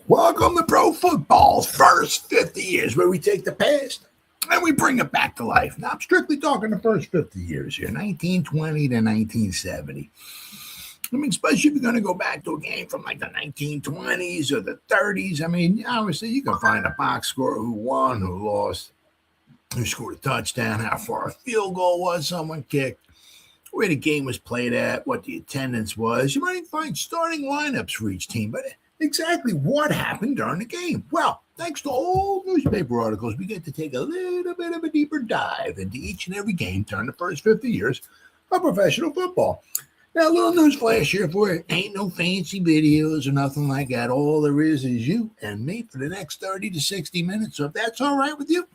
Welcome to Pro Football's first 50 years, where we take the past and we bring it back to life. Now, I'm strictly talking the first 50 years here, 1920 to 1970. I mean, especially if you're going to go back to a game from like the 1920s or the 30s. I mean, obviously, you can find a box score, who won, who lost, who scored a touchdown, how far a field goal was someone kicked, where the game was played at, what the attendance was. You might find starting lineups for each team, but exactly what happened during the game? Well, thanks to old newspaper articles, we get to take a little bit of a deeper dive into each and every game during the first 50 years of professional football. Now, a little news flash here for you. Ain't no fancy videos or nothing like that. All there is you and me for the next 30 to 60 minutes. So if that's all right with you,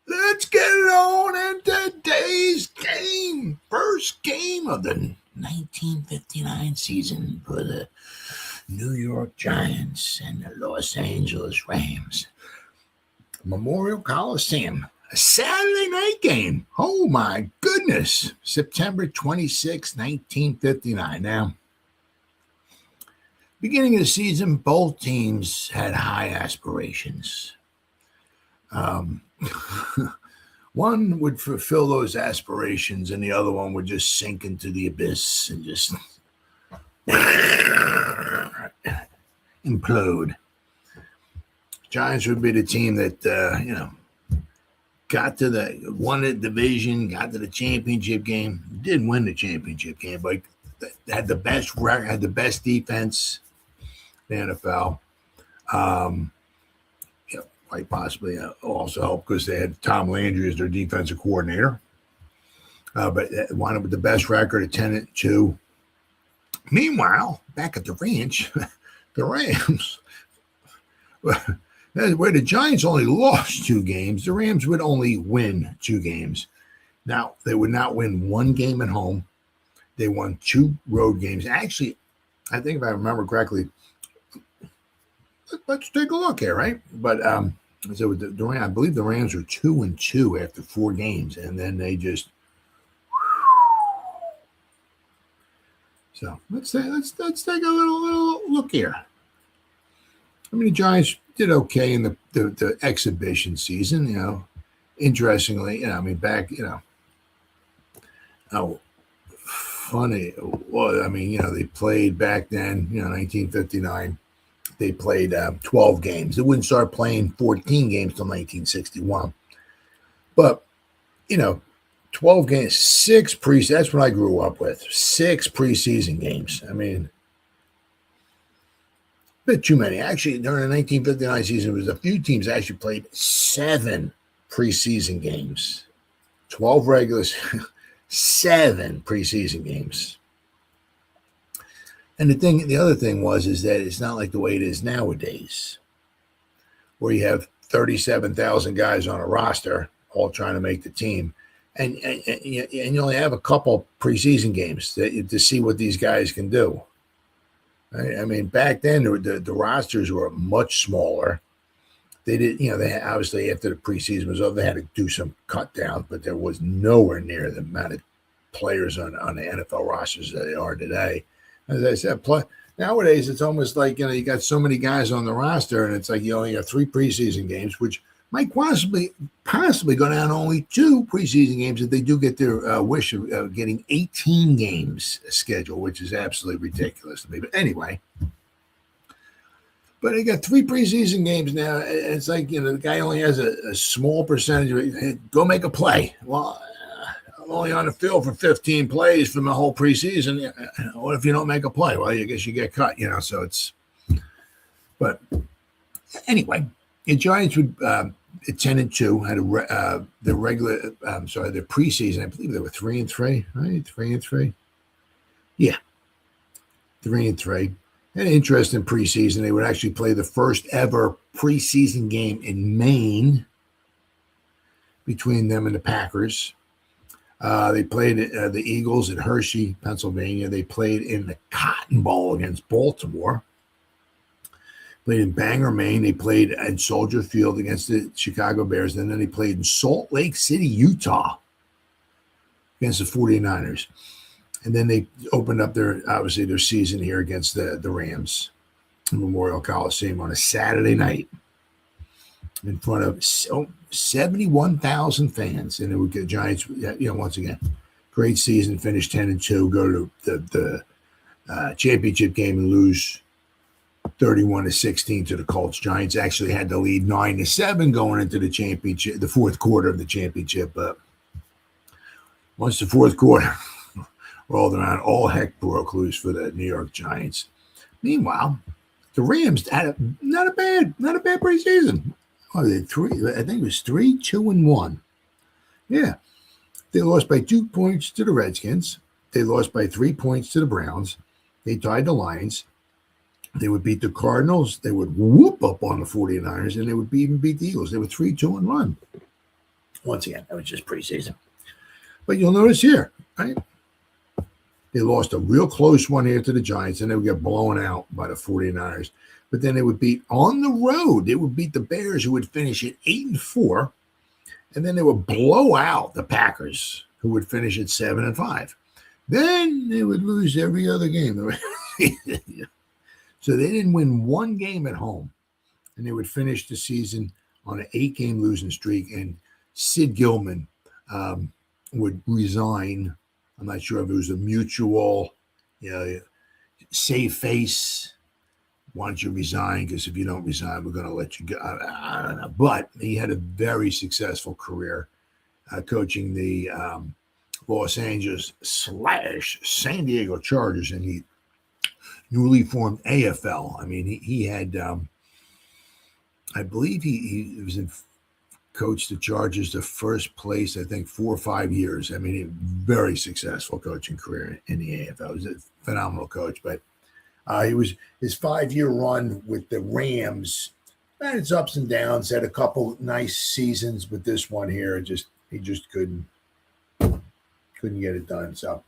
let's get it on in today's game. First game of the 1959 season for the New York Giants and the Los Angeles Rams. Memorial Coliseum, a Saturday night game. Oh my goodness. September 26, 1959. Now, beginning of the season, both teams had high aspirations. One would fulfill those aspirations and the other one would just sink into the abyss and just implode. Giants would be the team that won the division, got to the championship game. Didn't win the championship game, but had the best record, had the best defense in the NFL. Quite possibly also helped because they had Tom Landry as their defensive coordinator. But wound up with the best record at 10-2. Meanwhile, back at the ranch, the Rams, where the Giants only lost 2 games, the Rams would only win 2 games. Now, they would not win 1 game at home. They won 2 road games. Actually, I think if I remember correctly, let's take a look here, right? But so I believe the Rams were 2-2 after 4 games, and then they just. So let's take a little look here. I mean, the Giants did okay in the exhibition season. Interestingly, I mean, back, how funny it was. I mean, they played back then, 1959. They played 12 games. They wouldn't start playing 14 games till 1961. But, 12 games, 6 preseason. That's what I grew up with. 6 preseason games. I mean, a bit too many. Actually, during the 1959 season, there was a few teams that actually played 7 preseason games. 12 regulars, 7 preseason games. And the other thing is that it's not like the way it is nowadays, where you have 37,000 guys on a roster all trying to make the team, and you only have a couple preseason games to see what these guys can do. Right? I mean, back then the rosters were much smaller. They did, they obviously after the preseason was over, they had to do some cut downs, but there was nowhere near the amount of players on the NFL rosters that they are today. As I said, nowadays it's almost like you got so many guys on the roster, and it's like you only have 3 preseason games, which might possibly go down to only 2 preseason games if they do get their wish of getting 18 games scheduled, which is absolutely ridiculous to me. But anyway, they got 3 preseason games now. It's like the guy only has a small percentage of it. Go make a play. Well, only on the field for 15 plays from the whole preseason. What if you don't make a play? Well, I guess you get cut, so it's. But anyway, the Giants would at 10-2 had the preseason. I believe they were 3-3, right? 3-3. Yeah, 3-3. An interesting preseason. They would actually play the first ever preseason game in Maine between them and the Packers. They played the Eagles at Hershey, Pennsylvania. They played in the Cotton Bowl against Baltimore. Played in Bangor, Maine. They played at Soldier Field against the Chicago Bears. And then they played in Salt Lake City, Utah against the 49ers. And then they opened up their season here against the Rams. Memorial Coliseum on a Saturday night in front of 71,000 fans, and it would get Giants. Once again, great season, finished 10-2, go to the championship game and lose 31-16 to the Colts. Giants actually had to lead 9-7 going into the championship, the fourth quarter of the championship. But once the fourth quarter rolled around, all heck broke loose for the New York Giants. Meanwhile, the Rams had not a bad preseason. Oh, they had three. I think it was 3-2-1. Yeah, they lost by 2 points to the Redskins. They lost by 3 points to the Browns. They tied the Lions. They would beat the Cardinals. They would whoop up on the 49ers, and they would even beat the Eagles. They were 3-2-1. Once again, that was just preseason. But you'll notice here, right? They lost a real close one here to the Giants, and they would get blown out by the 49ers. But then they would beat on the road. They would beat the Bears, who would finish at 8-4, and then they would blow out the Packers, who would finish at 7-5. Then they would lose every other game. So they didn't win one game at home, and they would finish the season on an 8-game losing streak. And Sid Gilman would resign. I'm not sure if it was a mutual, save face. Why don't you resign? Because if you don't resign, we're going to let you go. I don't know. But he had a very successful career coaching the Los Angeles / San Diego Chargers, and he newly formed AFL. I mean, he had, I believe he was in coached the Chargers to first place, I think, 4 or 5 years. I mean, a very successful coaching career in the AFL. He was a phenomenal coach, but he was his 5-year run with the Rams. And its ups and downs. Had a couple nice seasons, but this one here, he just couldn't get it done. So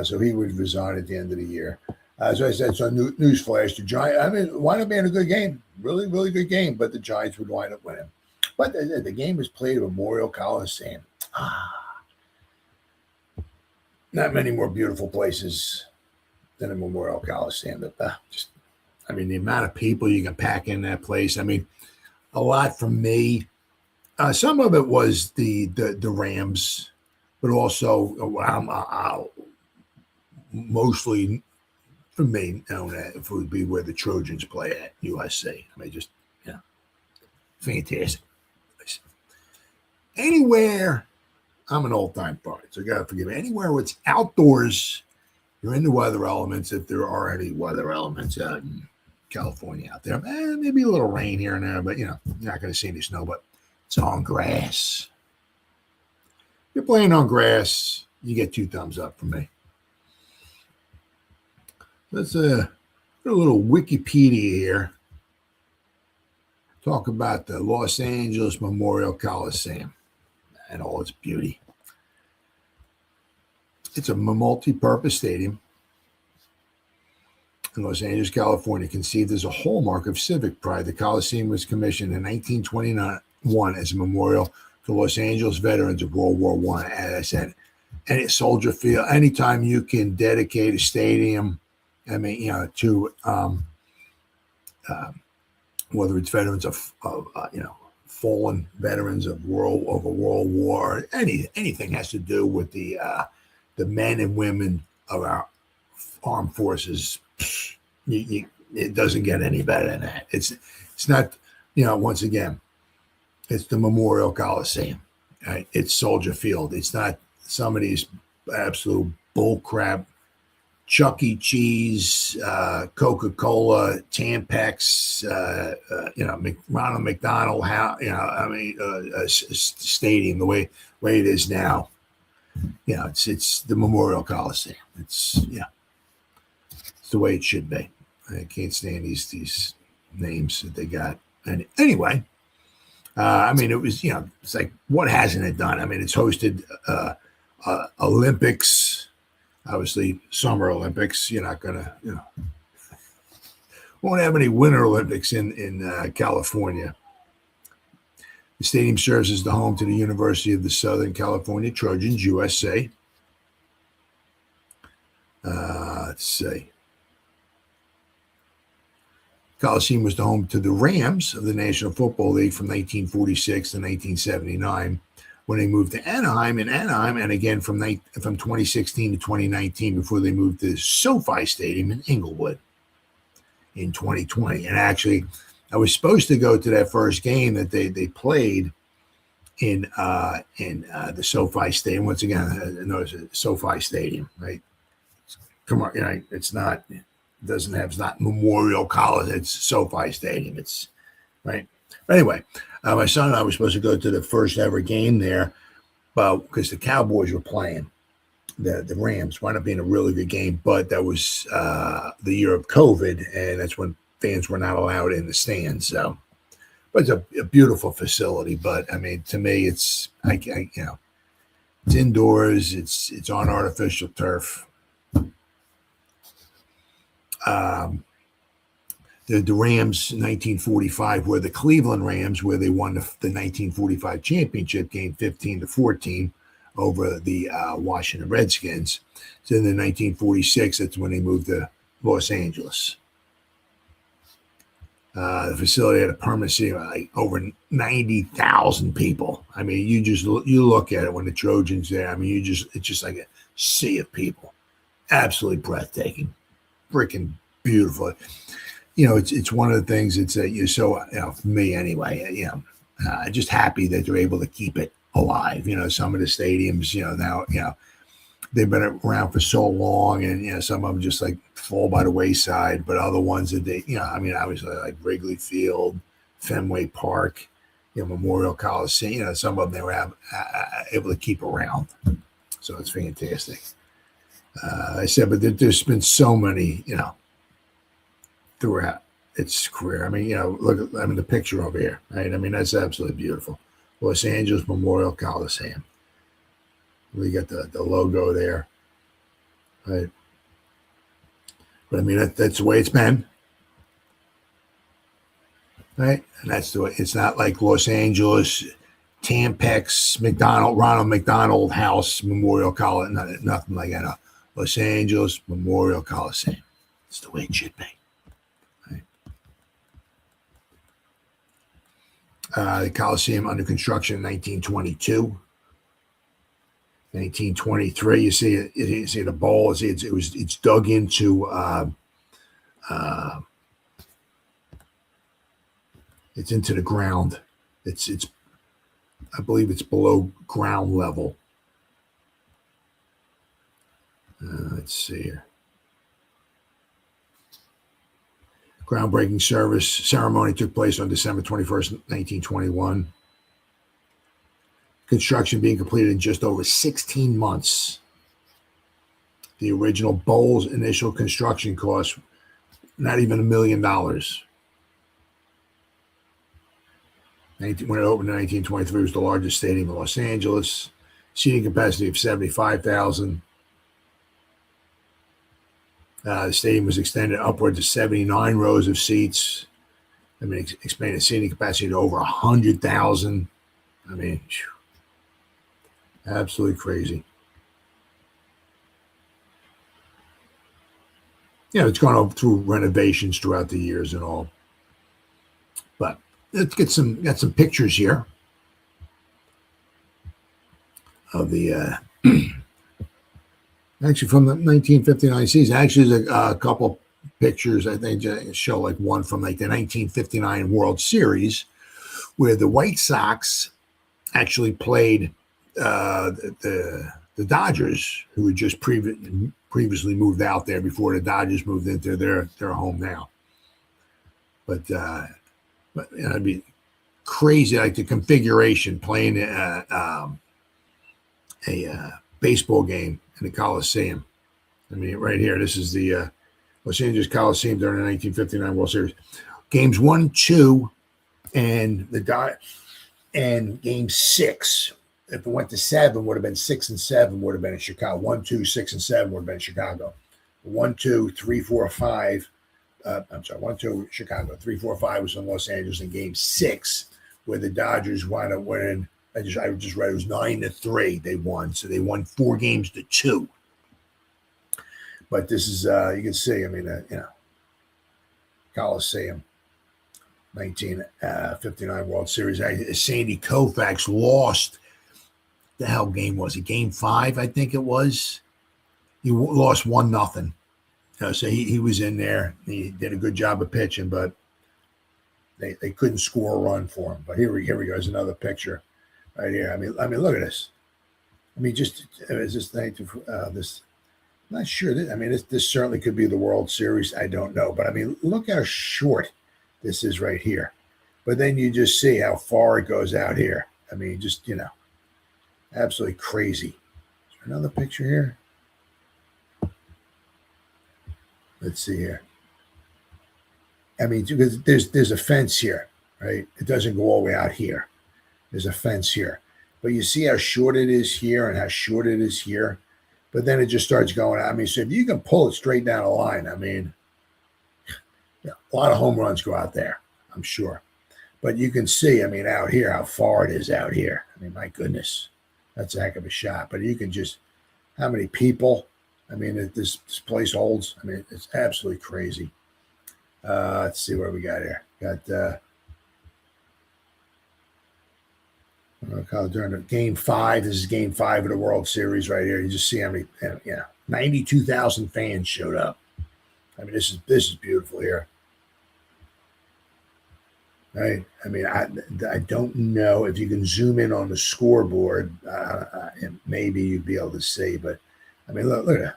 he would resign at the end of the year. As I said, so newsflash, the Giants, wind up being a good game, really, really good game, but the Giants would wind up winning. But the game was played at Memorial Coliseum. Not many more beautiful places than a Memorial Coliseum. But the amount of people you can pack in that place. I mean, a lot from me. Some of it was the Rams, but also mostly for me known as would be where the Trojans play at USC. I mean, fantastic. Anywhere, I'm an old-time party, so you got to forgive me. Anywhere where it's outdoors, you're in the weather elements, if there are any weather elements out in California out there. Maybe a little rain here and there, but, you're not going to see any snow, but it's on grass. If you're playing on grass, you get 2 thumbs up from me. Let's do a little Wikipedia here. Talk about the Los Angeles Memorial Coliseum and all its beauty. It's a multi-purpose stadium in Los Angeles, California, conceived as a hallmark of civic pride. The Coliseum was commissioned in 1921 as a memorial to Los Angeles veterans of World War I, as I said. And it's Soldier Field. Anytime you can dedicate a stadium, to whether it's veterans of fallen veterans of World War, anything has to do with the men and women of our armed forces. It doesn't get any better than that. It's not, once again, it's the Memorial Coliseum. Right? It's Soldier Field. It's not some of these absolute bullcrap Chuck E. Cheese, Coca-Cola, Tampax, Ronald McDonald, stadium, the way it is now. It's the Memorial Coliseum. It's the way it should be. I can't stand these names that they got. And anyway, it was, it's like, what hasn't it done? I mean, it's hosted Olympics. Obviously, Summer Olympics. You're not gonna, won't have any Winter Olympics in California. The stadium serves as the home to the University of the Southern California Trojans, USA. Let's see. Coliseum was the home to the Rams of the National Football League from 1946 to 1979, when they moved to Anaheim, and again from 2016 to 2019 before they moved to SoFi Stadium in Inglewood in 2020. And actually, I was supposed to go to that first game that they played in the SoFi Stadium. Once again, notice it, SoFi Stadium, right? Come on, it's not. It doesn't have. It's not Memorial College. It's SoFi Stadium. It's right. But anyway, my son and I were supposed to go to the first ever game there, but because the Cowboys were playing the Rams, wound up being a really good game. But that was the year of COVID, and that's when fans were not allowed in the stands. So, but it's a beautiful facility. But I mean, to me, it's it's indoors. It's on artificial turf. The Rams in 1945 were the Cleveland Rams, where they won the 1945 championship game 15-14 over the Washington Redskins. So in 1946, that's when they moved to Los Angeles. The facility had a permanent seating of like over 90,000 people. I mean, you look at it when the Trojans there. I mean, it's just like a sea of people. Absolutely breathtaking, freaking beautiful. It's one of the things. It's for me anyway. Just happy that they're able to keep it alive. Some of the stadiums, now, they've been around for so long, and some of them just like fall by the wayside. But other ones that obviously like Wrigley Field, Fenway Park, Memorial Coliseum. Some of them they were able to keep around. So it's fantastic. I said, but there's been so many, throughout its career. I mean, look at the picture over here, right? I mean, that's absolutely beautiful. Los Angeles Memorial Coliseum. We got the logo there, right? But I mean, that's the way it's been, right? And that's the way. It's not like Los Angeles, Tampax, Ronald McDonald House Memorial Coliseum, nothing like that. No. Los Angeles Memorial Coliseum. It's the way it should be. The Coliseum under construction in 1922. 1923, you see the bowl. It's dug into. It's into the ground. It's I believe it's below ground level. Let's see here. Groundbreaking ceremony took place on December 21st, 1921. Construction being completed in just over 16 months. The original Bowl's initial construction cost, not even $1 million. When it opened in 1923, it was the largest stadium in Los Angeles. Seating capacity of 75,000. The stadium was extended upward to 79 rows of seats. I mean, expanded seating capacity to over 100,000. I mean, absolutely crazy. It's gone through renovations throughout the years and all. But let's got some pictures here of the actually from the 1959 season. Actually, there's a couple pictures I think show like one from like the 1959 World Series, where the White Sox actually played the Dodgers, who had just previously moved out there before the Dodgers moved into their home now. But it'd be crazy, like the configuration playing a baseball game in the Coliseum. I mean, right here, this is the Los Angeles Coliseum during the 1959 World Series. Games 1, 2, and Game 6. If it went to 7, would have been 6 and 7 would have been in Chicago. 1, 2, 6, and 7 would have been in Chicago. 1, 2, 3, 4, 5. 1, 2, Chicago. 3, 4, 5 was in Los Angeles in Game 6, where the Dodgers wound up winning. I just read it was 9-3. They won, so they won 4-2. But this is you can see. I mean, Coliseum. 1959 World Series. Sandy Koufax lost. The hell game was it? Game 5, I think it was. He lost 1-0. So he was in there. He did a good job of pitching, but they couldn't score a run for him. But here we go. There's another picture right here. I mean, look at this. I mean, just is this this? I'm not sure. This certainly could be the World Series. I don't know, but I mean, look how short this is right here. But then you just see how far it goes out here. I mean, just absolutely crazy. Is there another picture here? Let's see here. I mean, because there's a fence here, right? It doesn't go all the way out here. There's a fence here. But you see how short it is here and how short it is here. But then it just starts going out. I mean, so if you can pull it straight down the line, I mean, a lot of home runs go out there, I'm sure. But you can see, I mean, out here, how far it is out here. I mean, my goodness, that's a heck of a shot. But you can just, how many people, I mean, this place holds. I mean, it's absolutely crazy. Let's see what we got here. Got during the game 5. This is game 5 of the World Series right here. You just see how many, 92,000 fans showed up. I mean, this is beautiful here. Right? I mean, I don't know if you can zoom in on the scoreboard. And maybe you'd be able to see, but I mean, look at that.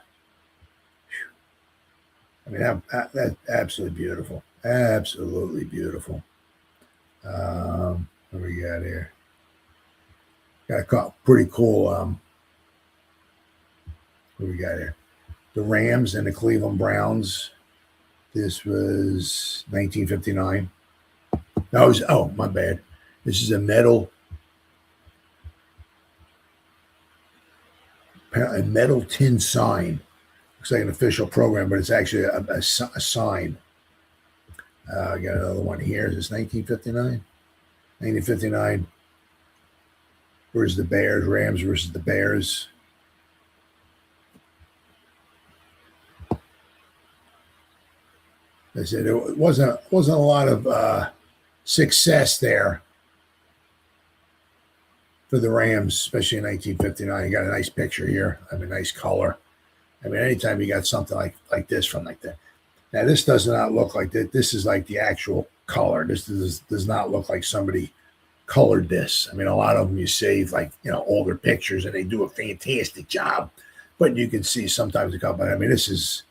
I mean, that's absolutely beautiful. Absolutely beautiful. What do we got here? Got a pretty cool. What do we got here? The Rams and the Cleveland Browns. This was 1959. No, my bad. This is a metal tin sign. Looks like an official program, but it's actually a sign. I got another one here. Is this 1959? 1959. Where's the Bears? Rams versus the Bears. I said it wasn't a lot of success there for the Rams, especially in 1959. You got a nice picture here. I mean, nice color. I mean, anytime you got something like this from like that. Now, this does not look like that. This is like the actual color. This does not look like somebody colored this. I mean, a lot of them you save like, older pictures and they do a fantastic job. But you can see sometimes a couple. I mean, this is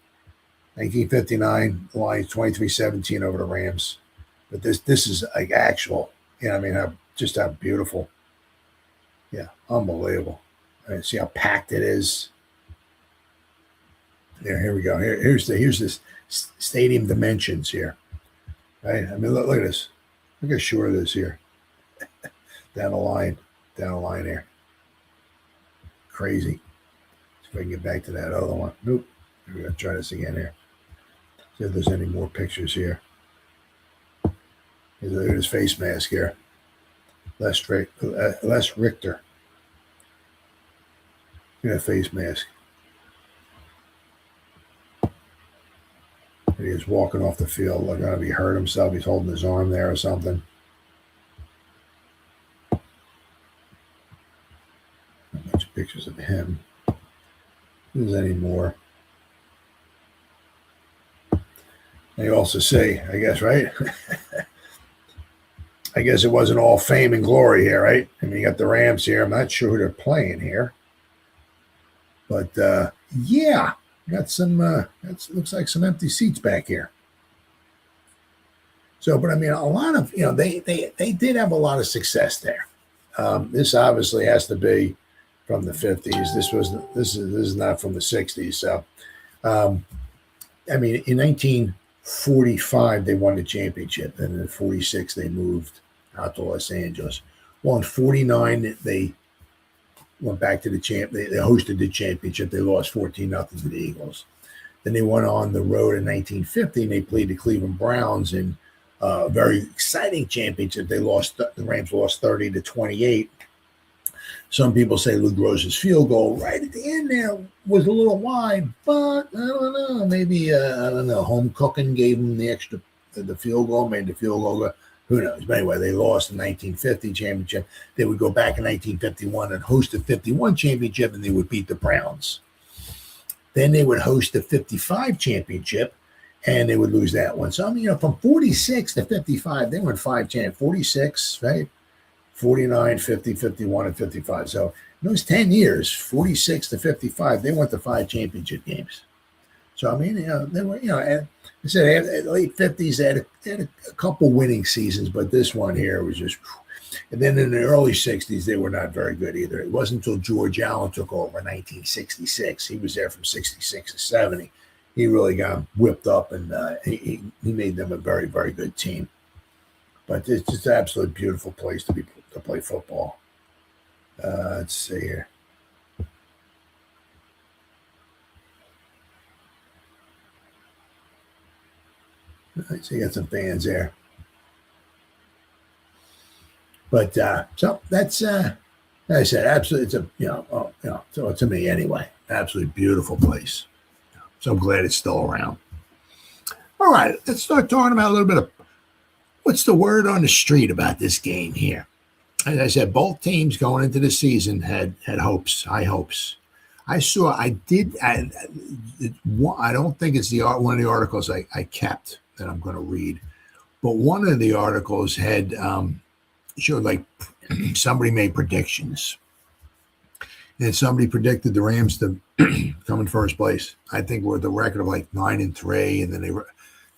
1959, the Lions 23-17 over the Rams. But this is like actual. I mean, how beautiful. Yeah, unbelievable. I mean, see how packed it is. Here we go. Here's this stadium dimensions here. Right? I mean, look at this. Look how short it is here. Down the line here. Crazy. See if I can get back to that other one. Nope. We're gonna try this again here. See if there's any more pictures here. Look at his face mask here. Les Richter. Look at that face mask. He was walking off the field. Like, I don't know if he hurt himself. He's holding his arm there or something. A bunch of pictures of him. If there's any more. They also say, I guess, right? I guess it wasn't all fame and glory here, right? I mean, you got the Rams here. I'm not sure who they're playing here. But, yeah. Got some, looks like some empty seats back here. So, but I mean, a lot of, they did have a lot of success there. This obviously has to be from the 50s. This is not from the 60s. So, I mean, in 1945, they won the championship. And in 46, they moved out to Los Angeles. Well, in 49, they went back to the they hosted the championship. They lost 14-0 to the Eagles. Then they went on the road in 1950 and they played the Cleveland Browns in a very exciting championship. The Rams lost 30-28. Some people say Lou Gross's field goal right at the end there was a little wide, but I don't know. Maybe home cooking gave them the field goal, made the field goal Who knows? But anyway, they lost the 1950 championship. They would go back in 1951 and host the 51 championship, and they would beat the Browns. Then they would host the 55 championship, and they would lose that one. So, I mean, from 46 to 55, they won 5 championships. 46, right? 49, 50, 51, and 55. So, in those 10 years, 46 to 55, they went to 5 championship games. So, I mean, they were, and I said, in the late 50s, they had a couple winning seasons, but this one here was just. And then in the early 60s, they were not very good either. It wasn't until George Allen took over in 1966. He was there from 66 to 70. He really got whipped up, and he made them a very, very good team. But it's just an absolutely beautiful place to play football. Let's see here. So you got some fans there. But so that's like I said, absolutely. It's so to me anyway, absolutely beautiful place. So I'm glad it's still around. All right, let's start talking about a little bit of what's the word on the street about this game here. As I said, both teams going into the season had hopes, high hopes. I don't think it's one of the articles I kept that I'm going to read, but one of the articles had showed like somebody made predictions, and somebody predicted the Rams to come in first place. I think with a record of like 9-3, and then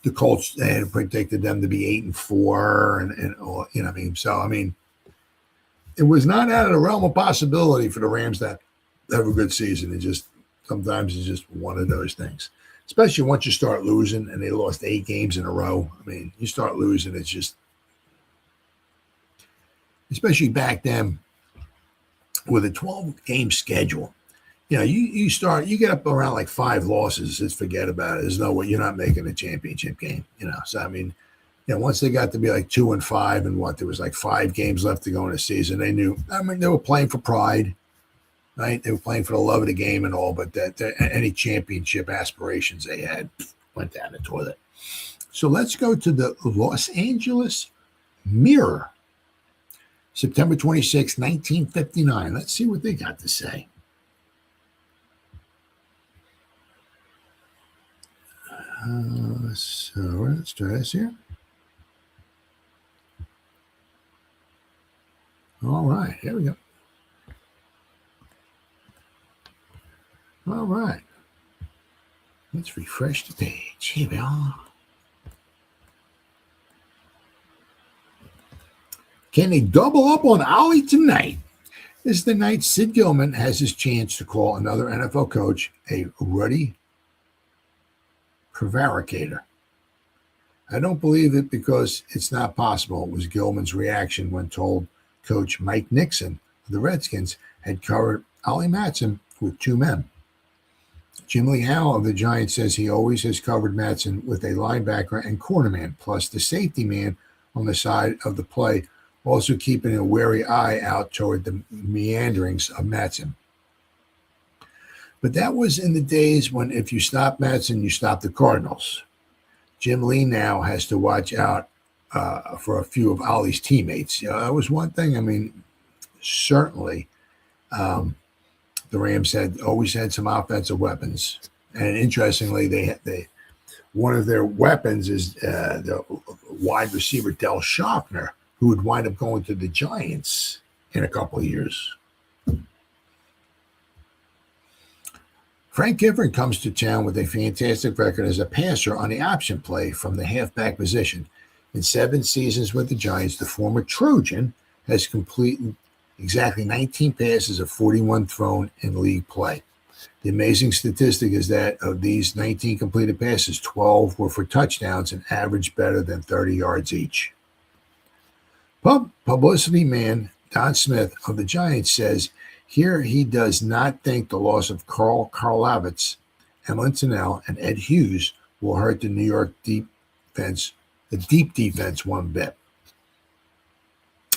the Colts had predicted them to be 8-4, and I mean, so I mean, it was not out of the realm of possibility for the Rams that have a good season. It just sometimes it's just one of those things, especially once you start losing, and they lost 8 games in a row. I mean, you start losing, it's just. Especially back then with a 12-game schedule, you get up around like 5 losses, just forget about it. There's no way you're not making a championship game, So, I mean, once they got to be like 2-5 and there was like 5 games left to go in the season, they knew, I mean, they were playing for pride, right? They were playing for the love of the game and all, but that any championship aspirations they had went down the toilet. So let's go to the Los Angeles Mirror. September 26, 1959. Let's see what they got to say. So let's try this here. All right, here we go. All right. Let's refresh the page. Here we are. Can they double up on Ollie tonight? This is the night Sid Gilman has his chance to call another NFL coach a ruddy prevaricator. I don't believe it because it's not possible, was Gilman's reaction when told Coach Mike Nixon of the Redskins had covered Ollie Matson with 2 men. Jim Lee Howell of the Giants says he always has covered Matson with a linebacker and cornerman, plus the safety man on the side of the play, also keeping a wary eye out toward the meanderings of Matson. But that was in the days when if you stop Matson, you stop the Cardinals. Jim Lee now has to watch out for a few of Ollie's teammates. That was one thing. I mean, certainly the Rams had always had some offensive weapons. And interestingly, they one of their weapons is the wide receiver Del Schaffner, who would wind up going to the Giants in a couple of years. Frank Gifford comes to town with a fantastic record as a passer on the option play from the halfback position. In 7 seasons with the Giants, the former Trojan has completed exactly 19 passes of 41 thrown in league play. The amazing statistic is that of these 19 completed passes, 12 were for touchdowns and averaged better than 30 yards each. Publicity man Don Smith of the Giants says here he does not think the loss of Carl Karlovitz, Emlyn Tennell, and Ed Hughes will hurt the New York deep defense one bit.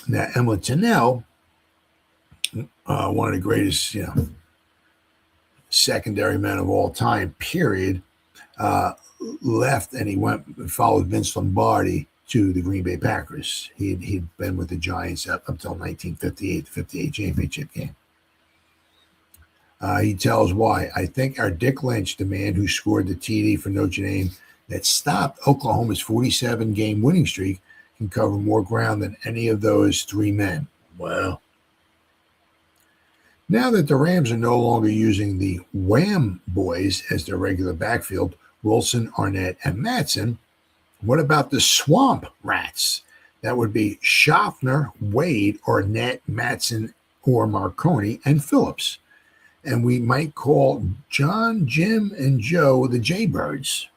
Now, Emlyn Tennell, one of the greatest, secondary men of all time, period, left and he went and followed Vince Lombardi to the Green Bay Packers. He'd been with the Giants up until 1958, the 58 championship game. He tells why. I think our Dick Lynch, the man who scored the TD for Notre Dame that stopped Oklahoma's 47-game winning streak, can cover more ground than any of those three men. Well, now that the Rams are no longer using the Wham boys as their regular backfield, Wilson, Arnett, and Matson, what about the Swamp Rats? That would be Schaffner, Wade, Arnett, Matson, or Marconi, and Phillips. And we might call John, Jim, and Joe the Jaybirds.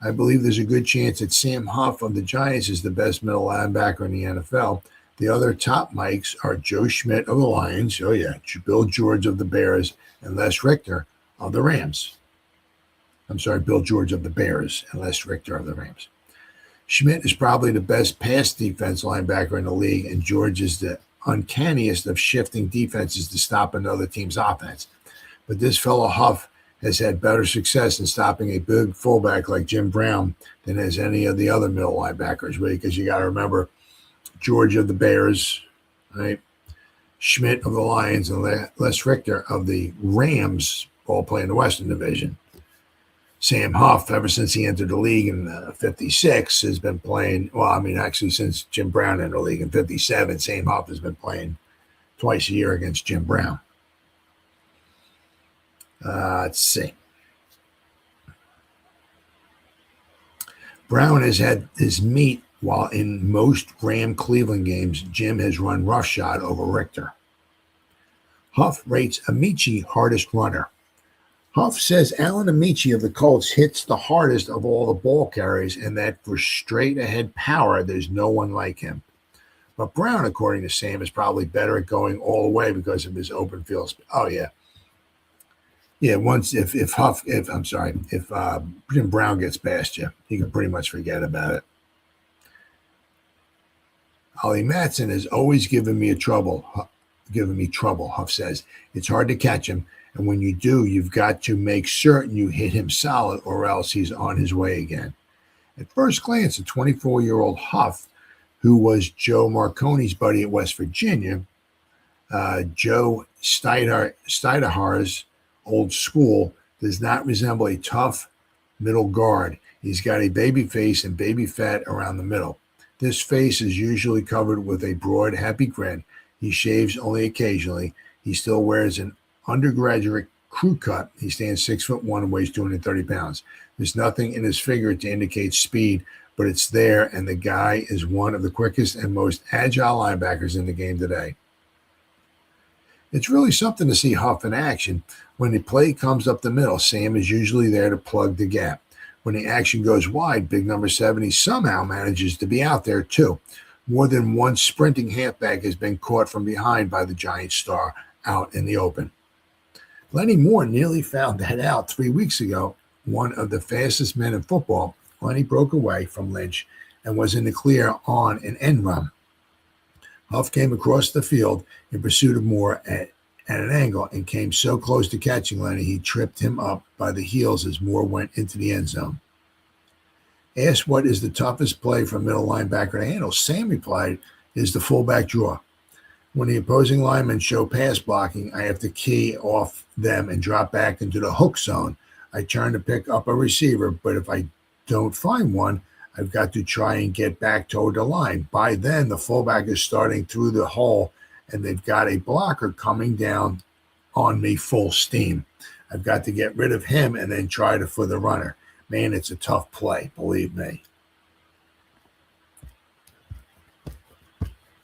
I believe there's a good chance that Sam Huff of the Giants is the best middle linebacker in the NFL. The other top mics are Joe Schmidt of the Lions, oh yeah, Bill George of the Bears, and Les Richter of the Rams. I'm sorry, Bill George of the Bears and Les Richter of the Rams. Schmidt is probably the best pass defense linebacker in the league, and George is the uncanniest of shifting defenses to stop another team's offense. But this fellow Huff has had better success in stopping a big fullback like Jim Brown than has any of the other middle linebackers, right? Because you got to remember George of the Bears, right? Schmidt of the Lions, and Les Richter of the Rams all play in the Western Division. Sam Huff, ever since he entered the league in 56, has been playing, actually since Jim Brown entered the league in 57, Sam Huff has been playing twice a year against Jim Brown. Let's see. Brown has had his meat, while in most Ram Cleveland games, Jim has run roughshod over Richter. Huff rates Amici hardest runner. Huff says Alan Amici of the Colts hits the hardest of all the ball carriers, and that for straight-ahead power, there's no one like him. But Brown, according to Sam, is probably better at going all the way because of his open field speed. Oh, yeah. Yeah, if Jim Brown gets past you, you can pretty much forget about it. Ollie Matson has always given me trouble, Huff says. It's hard to catch him. And when you do, you've got to make certain you hit him solid or else he's on his way again. At first glance, a 24-year-old Huff, who was Joe Marconi's buddy at West Virginia, Joe Steidahar's old school, does not resemble a tough middle guard. He's got a baby face and baby fat around the middle. This face is usually covered with a broad, happy grin. He shaves only occasionally. He still wears an undergraduate crew cut. He stands 6'1" and weighs 230 pounds. There's nothing in his figure to indicate speed, but it's there, and the guy is one of the quickest and most agile linebackers in the game today. It's really something to see Huff in action. When the play comes up the middle, Sam is usually there to plug the gap. When the action goes wide, big number 70 somehow manages to be out there too. More than one sprinting halfback has been caught from behind by the Giant star out in the open. Lenny Moore nearly found that out 3 weeks ago. One of the fastest men in football, Lenny broke away from Lynch and was in the clear on an end run. Huff came across the field in pursuit of Moore at an angle and came so close to catching Lenny he tripped him up by the heels as Moore went into the end zone. Asked what is the toughest play for a middle linebacker to handle, Sam replied, is the fullback draw. When the opposing linemen show pass blocking, I have to key off them and drop back into the hook zone. I turn to pick up a receiver, but if I don't find one, I've got to try and get back toward the line. By then, the fullback is starting through the hole, and they've got a blocker coming down on me full steam. I've got to get rid of him and then try for the runner. Man, it's a tough play, believe me.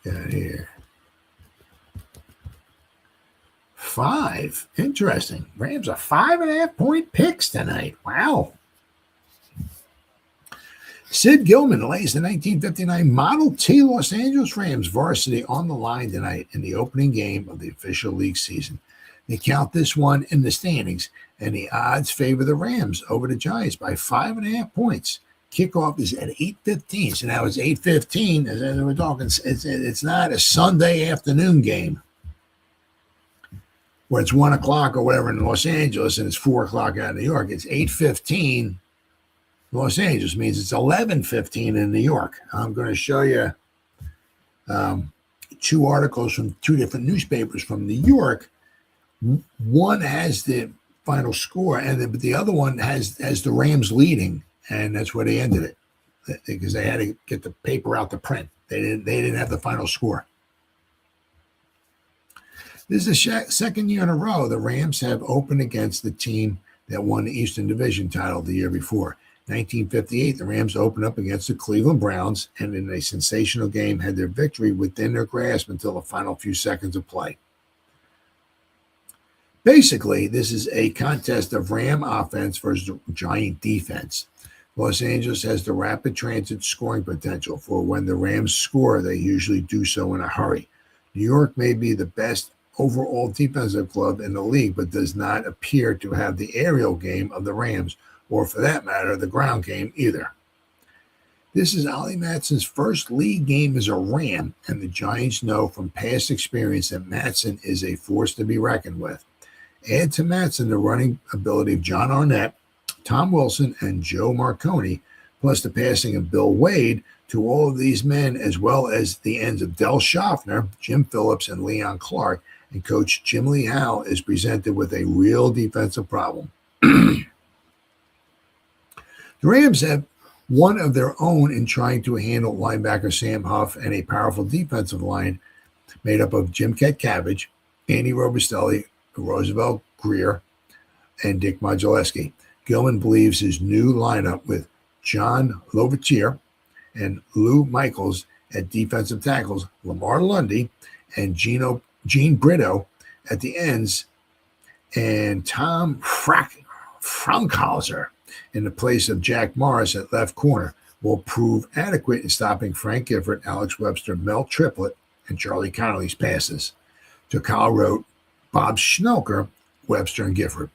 Got here. 5. Interesting. Rams are 5.5-point picks tonight. Wow. Sid Gilman lays the 1959 Model T Los Angeles Rams varsity on the line tonight in the opening game of the official league season. They count this one in the standings, and the odds favor the Rams over the Giants by 5.5 points. Kickoff is at 8:15. So now it's 8:15. As we're talking, it's not a Sunday afternoon game where it's 1 o'clock or whatever in Los Angeles and it's 4 o'clock out in New York. It's 8:15 Los Angeles means it's 11:15 in New York. I'm going to show you two articles from two different newspapers from New York. One has the final score, and the other one has the Rams leading, and that's where they ended it because they had to get the paper out to print. They didn't have the final score. This is the second year in a row the Rams have opened against the team that won the Eastern Division title the year before. 1958, the Rams opened up against the Cleveland Browns, and in a sensational game had their victory within their grasp until the final few seconds of play. Basically, this is a contest of Ram offense versus Giant defense. Los Angeles has the rapid transit scoring potential for when the Rams score, they usually do so in a hurry. New York may be the best overall defensive club in the league, but does not appear to have the aerial game of the Rams, or for that matter, the ground game either. This is Ollie Matson's first league game as a Ram, and the Giants know from past experience that Matson is a force to be reckoned with. Add to Matson the running ability of John Arnett, Tom Wilson, and Joe Marconi, plus the passing of Bill Wade. To all of these men, as well as the ends of Del Schaffner, Jim Phillips, and Leon Clark, and coach Jim Lee Howe is presented with a real defensive problem. The Rams have one of their own in trying to handle linebacker Sam Huff and a powerful defensive line made up of Jim Ketcavage, Andy Robustelli, Roosevelt Greer, and Dick Modzelewski. Gilman believes his new lineup with John Lovatier and Lou Michaels at defensive tackles, Lamar Lundy and Gene Brito at the ends, and Tom Frankhauser in the place of Jack Morris at left corner will prove adequate in stopping Frank Gifford, Alex Webster, Mel Triplett, and Charlie Connolly's passes. To Kyle wrote, Bob Schnelker, Webster, and Gifford.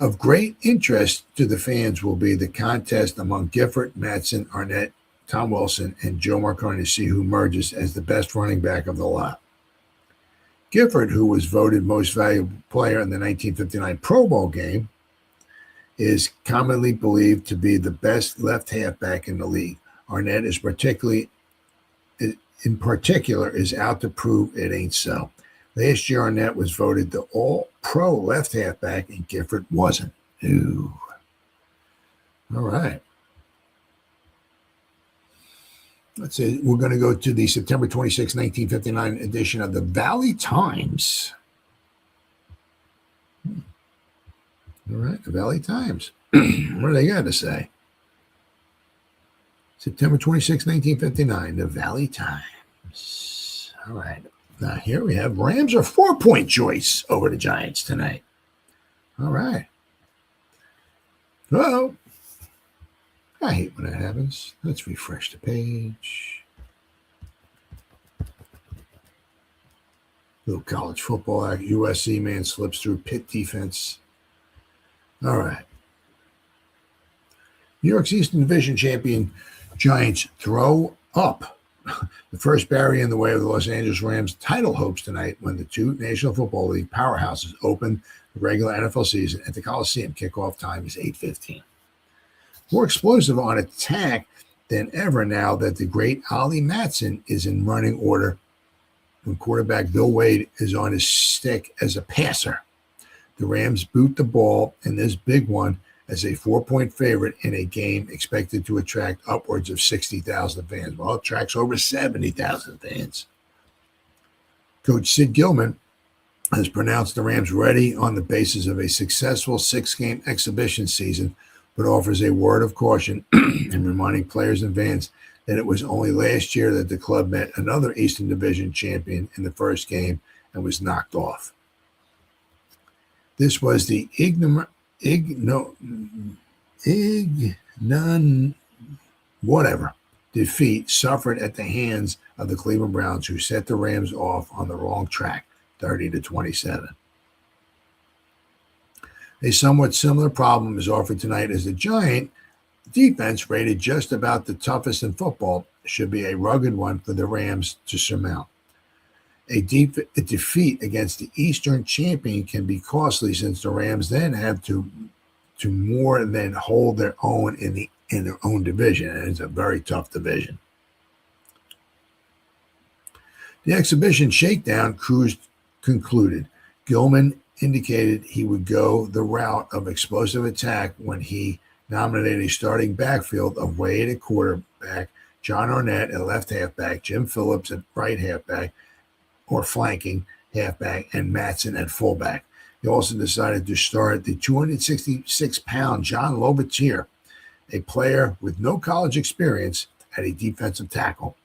Of great interest to the fans will be the contest among Gifford, Matson, Arnett, Tom Wilson, and Joe Marconi to see who emerges as the best running back of the lot. Gifford, who was voted most valuable player in the 1959 Pro Bowl game, is commonly believed to be the best left halfback in the league. Arnett is in particular is out to prove it ain't so. Last year, Arnett was voted the all-pro left halfback, and Gifford wasn't. Ooh. All right. Let's see. We're going to go to the September 26, 1959 edition of the Valley Times. All right, the Valley Times. What do they got to say? September 26, 1959, the Valley Times. All right. Now, here we have Rams are 4-point choice over the Giants tonight. All right. Well, I hate when that happens. Let's refresh the page. Little college football. USC man slips through pit defense. All right. New York's Eastern Division champion Giants throw up the first barrier in the way of the Los Angeles Rams' title hopes tonight when the two National Football League powerhouses open the regular NFL season at the Coliseum. Kickoff time is 8:15. More explosive on attack than ever now that the great Ollie Matson is in running order when quarterback Bill Wade is on his stick as a passer. The Rams boot the ball in this big one as a 4-point favorite in a game expected to attract upwards of 60,000 fans. Well, it attracts over 70,000 fans. Coach Sid Gilman has pronounced the Rams ready on the basis of a successful 6-game exhibition season, but offers a word of caution in reminding players and fans that it was only last year that the club met another Eastern Division champion in the first game and was knocked off. This was the defeat suffered at the hands of the Cleveland Browns, who set the Rams off on the wrong track, 30-27. A somewhat similar problem is offered tonight as the Giant defense, rated just about the toughest in football, should be a rugged one for the Rams to surmount. A defeat against the Eastern champion can be costly, since the Rams then have to to more than hold their own in their own division, and it's a very tough division. The exhibition shakedown cruise concluded. Gilman indicated he would go the route of explosive attack when he nominated a starting backfield of Wade at quarterback, John Arnett at left halfback, Jim Phillips at right halfback or flanking halfback, and Matson at fullback. He also decided to start the 266-pound John Lovatier, a player with no college experience, at a defensive tackle.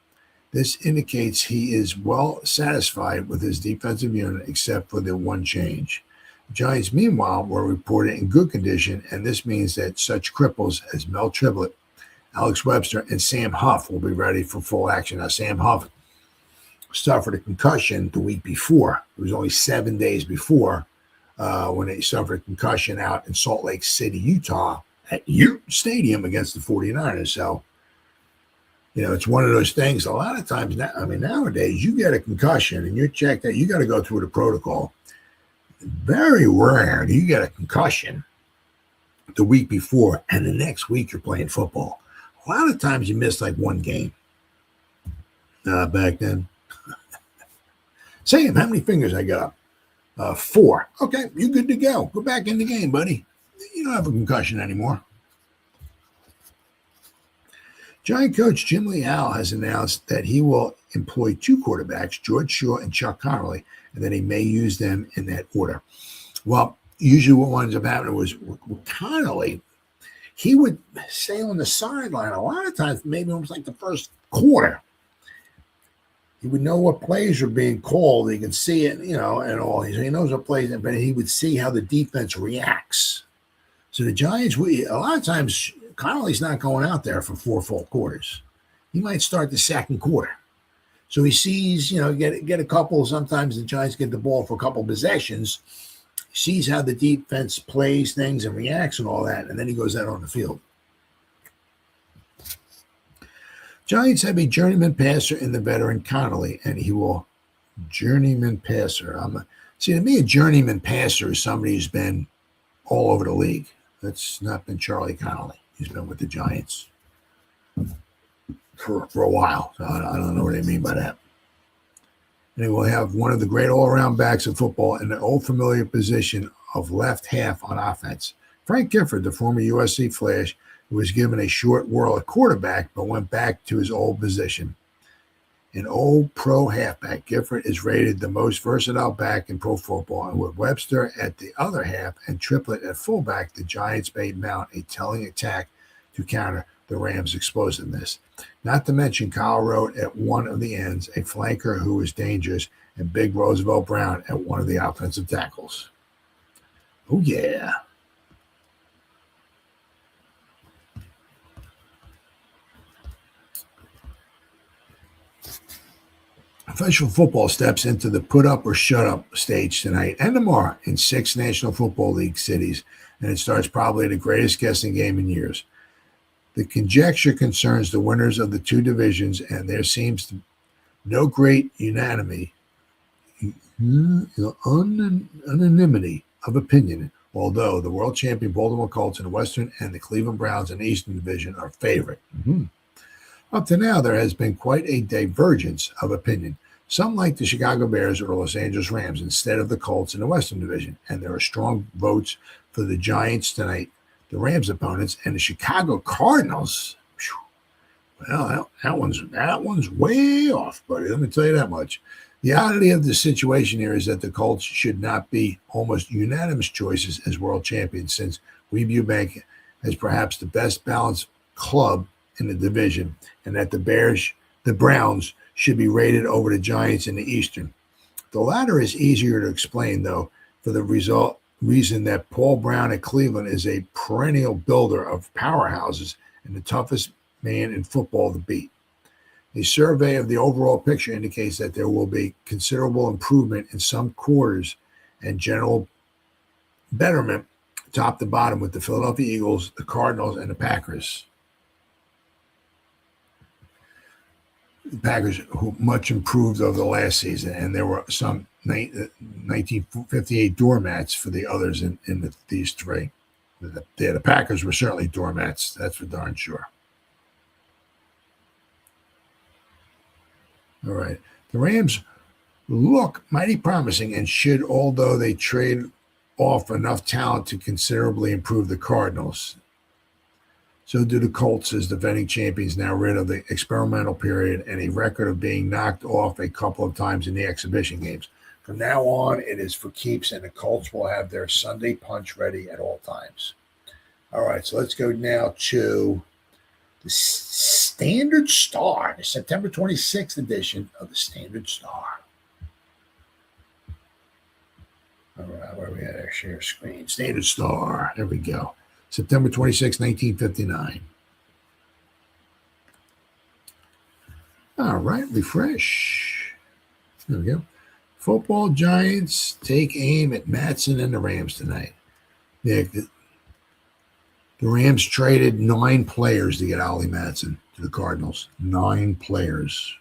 This indicates he is well satisfied with his defensive unit except for the one change. The Giants, meanwhile, were reported in good condition, and this means that such cripples as Mel Triplett, Alex Webster, and Sam Huff will be ready for full action. Now, Sam Huff suffered a concussion the week before. It was only 7 days before when he suffered a concussion out in Salt Lake City, Utah, at Ute Stadium against the 49ers. So, it's one of those things. A lot of times, nowadays, you get a concussion and you're checked out. You got to go through the protocol. Very rare do you get a concussion the week before and the next week you're playing football. A lot of times you miss like one game. Back then. Sam, how many fingers I got up? 4. Okay, you're good to go. Go back in the game, buddy. You don't have a concussion anymore. Giant coach Jim Leal has announced that he will employ 2 quarterbacks, George Shaw and Chuck Connolly, and that he may use them in that order. Well, usually what winds up happening was Connolly, he would stay on the sideline a lot of times, maybe almost like the first quarter. He would know what plays are being called. He could see it, and all. So he knows what plays, but he would see how the defense reacts. So the Giants, a lot of times, Connolly's not going out there for 4 full quarters. He might start the second quarter. So he sees, get a couple. Sometimes the Giants get the ball for a couple possessions. He sees how the defense plays things and reacts and all that, and then he goes out on the field. Giants have a journeyman passer in the veteran Connolly, and he will journeyman passer. To me, a journeyman passer is somebody who's been all over the league. That's not been Charlie Connolly. He's been with the Giants for a while. So I don't know what they mean by that. And he will have one of the great all-around backs of football in the old familiar position of left half on offense. Frank Gifford, the former USC Flash, who was given a short whirl at quarterback but went back to his old position. An old pro halfback, Gifford is rated the most versatile back in pro football, and with Webster at the other half and Triplett at fullback, the Giants may mount a telling attack to counter the Rams' explosiveness. Not to mention Kyle Rote at one of the ends, a flanker who is dangerous, and Big Roosevelt Brown at one of the offensive tackles. Oh, yeah. Official football steps into the put-up or shut-up stage tonight and tomorrow in 6 National Football League cities, and it starts probably the greatest guessing game in years. The conjecture concerns the winners of the 2 divisions, and there seems to no great unanimity of opinion, although the world champion Baltimore Colts in the Western and the Cleveland Browns in the Eastern Division are favored. Up to now, there has been quite a divergence of opinion. Some like the Chicago Bears or the Los Angeles Rams instead of the Colts in the Western Division, and there are strong votes for the Giants tonight, the Rams opponents, and the Chicago Cardinals. Well, that one's way off, buddy. Let me tell you that much. The oddity of the situation here is that the Colts should not be almost unanimous choices as world champions, since we view Bank as perhaps the best balanced club in the division, and that the Browns should be rated over the Giants in the Eastern. The latter is easier to explain, though, for the reason that Paul Brown at Cleveland is a perennial builder of powerhouses and the toughest man in football to beat. A survey of the overall picture indicates that there will be considerable improvement in some quarters and general betterment top to bottom with the Philadelphia Eagles, the Cardinals, and the Packers. The Packers, who much improved over the last season, and there were some 1958 doormats for the others in these 3. The Packers were certainly doormats. That's for darn sure. All right. The Rams look mighty promising and should, although they trade off enough talent to considerably improve the Cardinals. So do the Colts as defending champions, now rid of the experimental period and a record of being knocked off a couple of times in the exhibition games. From now on, it is for keeps, and the Colts will have their Sunday punch ready at all times. All right, so let's go now to the Standard Star, the September 26th edition of the Standard Star. All right, where we at our share screen? Standard Star. There we go. September 26, 1959. All right, refresh. There we go. Football Giants take aim at Matson and the Rams tonight. The Rams traded 9 players to get Ollie Matson to the Cardinals. 9 players.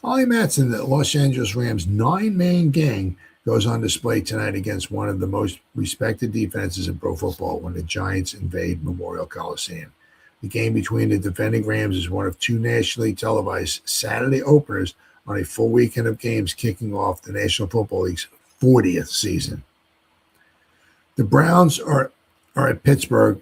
Ollie Matson, the Los Angeles Rams' 9-man gang, goes on display tonight against one of the most respected defenses in pro football when the Giants invade Memorial Coliseum. The game between the defending Rams is one of 2 nationally televised Saturday openers on a full weekend of games kicking off the National Football League's 40th season. The Browns are at Pittsburgh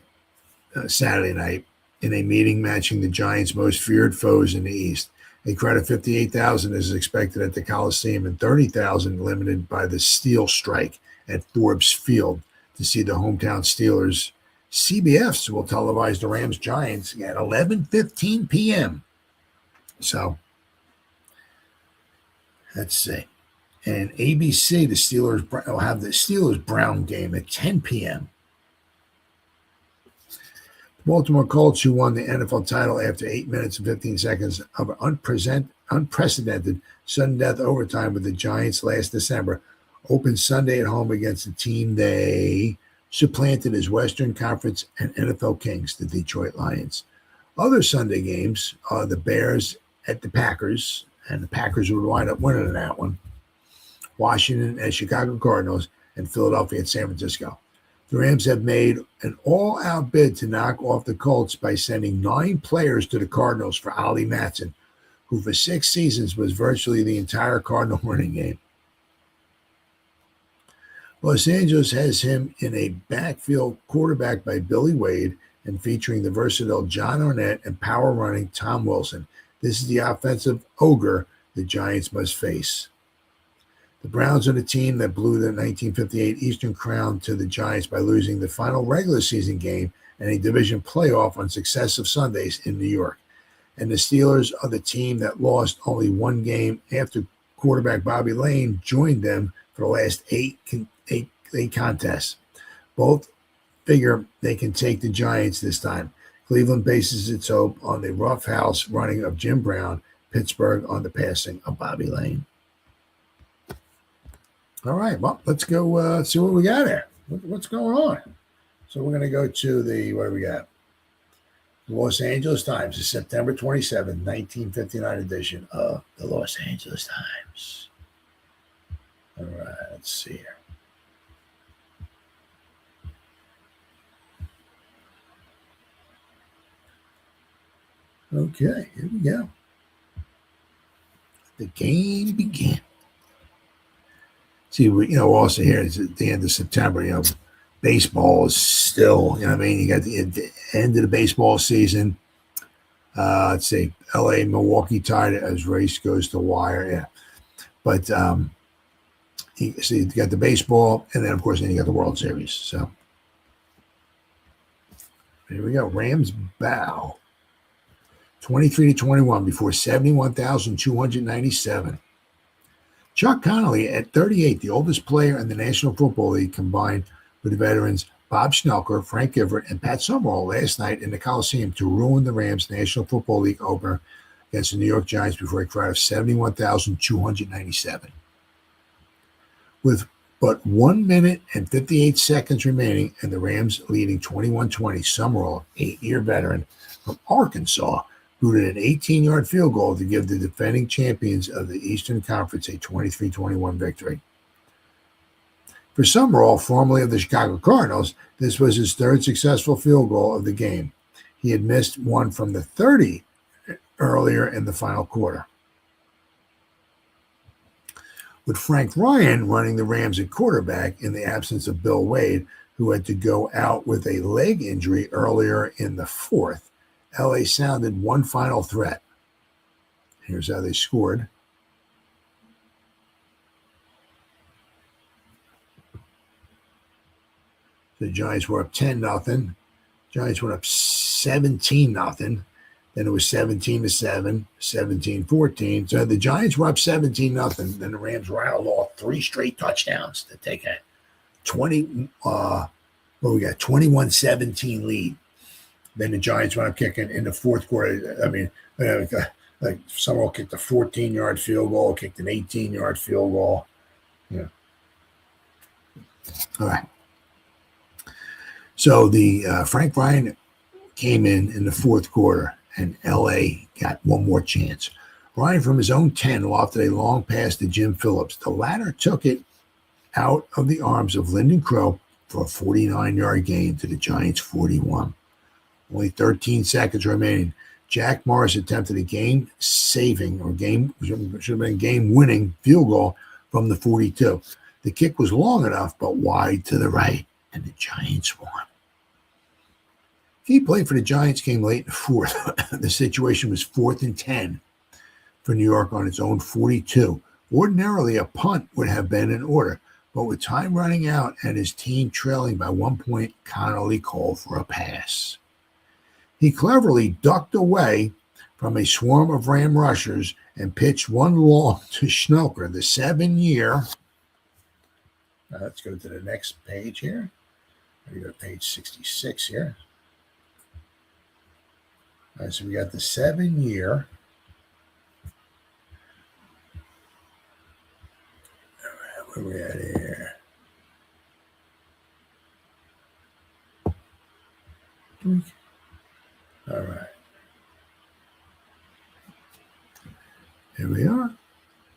Saturday night in a meeting matching the Giants' most feared foes in the East. A crowd of 58,000 is expected at the Coliseum and 30,000 limited by the steel strike at Forbes Field to see the hometown Steelers. CBS will televise the Rams-Giants at 11:15 p.m. So, let's see. And ABC, the Steelers will have the Steelers-Brown game at 10 p.m. The Baltimore Colts, who won the NFL title after 8 minutes and 15 seconds of unprecedented sudden death overtime with the Giants last December, opened Sunday at home against the team they supplanted as Western Conference and NFL kings, the Detroit Lions. Other Sunday games are the Bears at the Packers, and the Packers would wind up winning in that one. Washington and Chicago Cardinals, and Philadelphia and San Francisco. The Rams have made an all-out bid to knock off the Colts by sending 9 players to the Cardinals for Ollie Matson, who for 6 seasons was virtually the entire Cardinal running game. Los Angeles has him in a backfield quarterback by Billy Wade and featuring the versatile John Arnett and power-running Tom Wilson. This is the offensive ogre the Giants must face. The Browns are the team that blew the 1958 Eastern Crown to the Giants by losing the final regular season game and a division playoff on successive Sundays in New York. And the Steelers are the team that lost only 1 game after quarterback Bobby Lane joined them for the last 8 contests. Both figure they can take the Giants this time. Cleveland bases its hope on the roughhouse running of Jim Brown, Pittsburgh on the passing of Bobby Lane. All right, well, let's go see what we got here. What's going on? So we're going to go to the, what do we got? The Los Angeles Times, the September 27, 1959 edition of the Los Angeles Times. All right, let's see here. Okay, here we go. The game began. See, also here it's at the end of September, baseball is still, you got the end of the baseball season. Let's see, LA, Milwaukee tied it as race goes to wire. Yeah. But you got the baseball, and then, of course, you got the World Series. So here we go. Rams bow 23-21 before 71,297. Chuck Connolly, at 38, the oldest player in the National Football League, combined with the veterans Bob Schnelker, Frank Givert, and Pat Summerall last night in the Coliseum to ruin the Rams' National Football League opener against the New York Giants before a crowd of 71,297. With but 1 minute and 58 seconds remaining and the Rams leading 21-20, Summerall, 8-year veteran from Arkansas, booted an 18-yard field goal to give the defending champions of the Eastern Conference a 23-21 victory. For Summerall, formerly of the Chicago Cardinals, this was his third successful field goal of the game. He had missed one from the 30 earlier in the final quarter. With Frank Ryan running the Rams at quarterback in the absence of Bill Wade, who had to go out with a leg injury earlier in the fourth, LA sounded one final threat. Here's how they scored. The Giants were up 10-0. Giants went up 17-0. Then it was 17-7, 17-14. So the Giants were up 17-0. Then the Rams rattled off 3 straight touchdowns to take a 21-17 lead. Then the Giants wound up kicking in the fourth quarter. I mean, like someone kicked a 14-yard field goal, kicked an 18-yard field goal. Yeah. All right. So the Frank Ryan came in the fourth quarter, and L.A. got one more chance. Ryan, from his own 10, lofted a long pass to Jim Phillips. The latter took it out of the arms of Lyndon Crow for a 49-yard gain to the Giants' 41. Only 13 seconds remaining. Jack Morris attempted a game-saving or should have been game-winning field goal from the 42. The kick was long enough, but wide to the right, and the Giants won. Key play for the Giants came late in the fourth. The situation was 4th and 10 for New York on its own 42. Ordinarily, a punt would have been in order, but with time running out and his team trailing by 1 point, Connolly called for a pass. He cleverly ducked away from a swarm of Ram rushers and pitched one long to Schnelker, the 7-year. Let's go to the next page here. We go to page 66 here. All right, so we got the 7-year. All right, where we at here? All right. Here we are.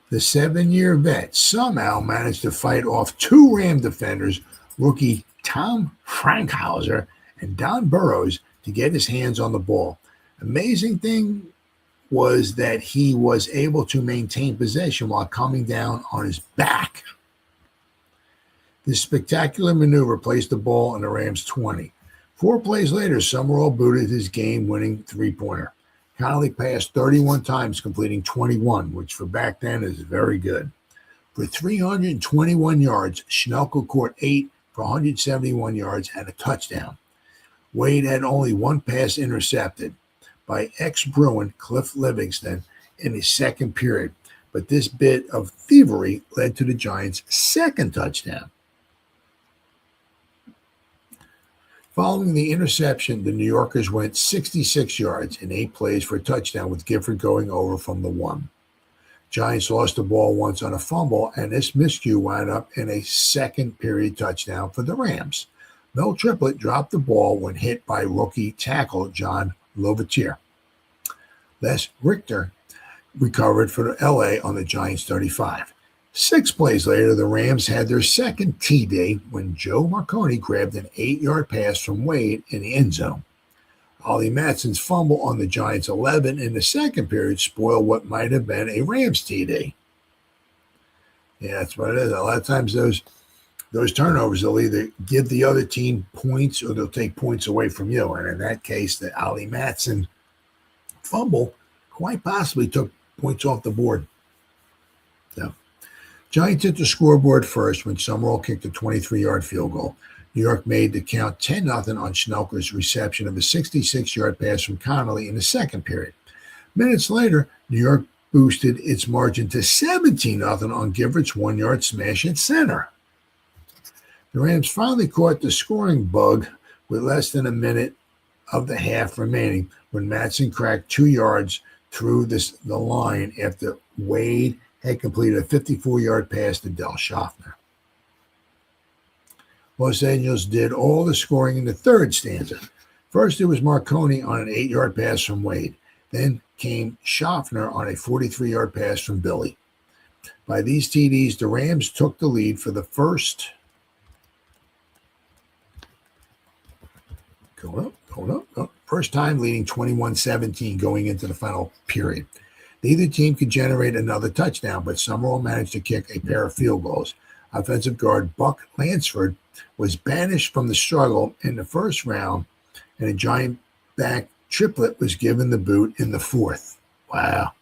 The 7-year vet somehow managed to fight off 2 Ram defenders, rookie Tom Frankhauser and Don Burrows, to get his hands on the ball. Amazing thing was that he was able to maintain possession while coming down on his back. This spectacular maneuver placed the ball in the Rams' 20. 4 plays later, Summerall booted his game-winning 3-pointer. Connolly passed 31 times, completing 21, which for back then is very good. For 321 yards, Schnelker caught 8 for 171 yards and a touchdown. Wade had only 1 pass intercepted by ex-Bruin Cliff Livingston in the second period, but this bit of thievery led to the Giants' second touchdown. Following the interception, the New Yorkers went 66 yards in 8 plays for a touchdown, with Gifford going over from the 1. Giants lost the ball once on a fumble, and this miscue wound up in a second period touchdown for the Rams. Mel Triplett dropped the ball when hit by rookie tackle John Lovatier. Les Richter recovered for LA on the Giants' 35. 6 plays later, the Rams had their second TD when Joe Marconi grabbed an 8-yard pass from Wade in the end zone. Ollie Matson's fumble on the Giants' 11 in the second period spoiled what might have been a Rams TD. Yeah, that's what it is. A lot of times those turnovers, they'll either give the other team points or they'll take points away from you. And in that case, the Ollie Matson fumble quite possibly took points off the board. So, Giants hit the scoreboard first when Summerall kicked a 23-yard field goal. New York made the count 10-0 on Schnelker's reception of a 66-yard pass from Connolly in the second period. Minutes later, New York boosted its margin to 17-0 on Giffords' 1-yard smash at center. The Rams finally caught the scoring bug with less than a minute of the half remaining when Matson cracked 2 yards through the line after Wade had completed a 54-yard pass to Del Schaffner. Los Angeles did all the scoring in the third stanza. First, it was Marconi on an 8-yard pass from Wade. Then came Schaffner on a 43-yard pass from Billy. By these TDs, the Rams took the lead for the first Going up. Oh, first time leading 21-17 going into the final period. Neither team could generate another touchdown, but Summerall managed to kick a pair of field goals. Offensive guard Buck Lansford was banished from the struggle in the first round, and a giant back triplet was given the boot in the fourth. Wow.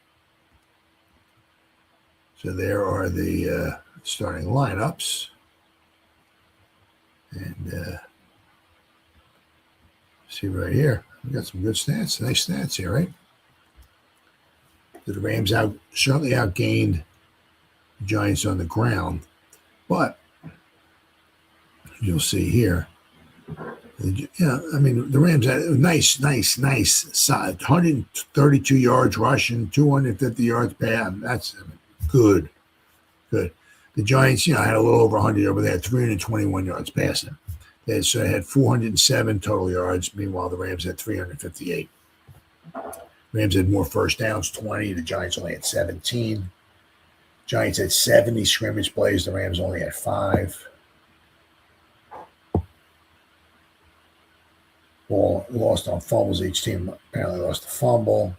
So there are the starting lineups. And see right here, we got some good stats, nice stats here, right? The Rams certainly outgained the Giants on the ground, but you'll see here, the Rams had a nice side, 132 yards rushing, 250 yards passing. That's good. The Giants, had a little over 100 yards, but they had 321 yards passing. They had 407 total yards. Meanwhile, the Rams had 358. Rams had more first downs, 20. The Giants only had 17. Giants had 70 scrimmage plays. The Rams only had 5. Ball lost on fumbles. Each team apparently lost a fumble.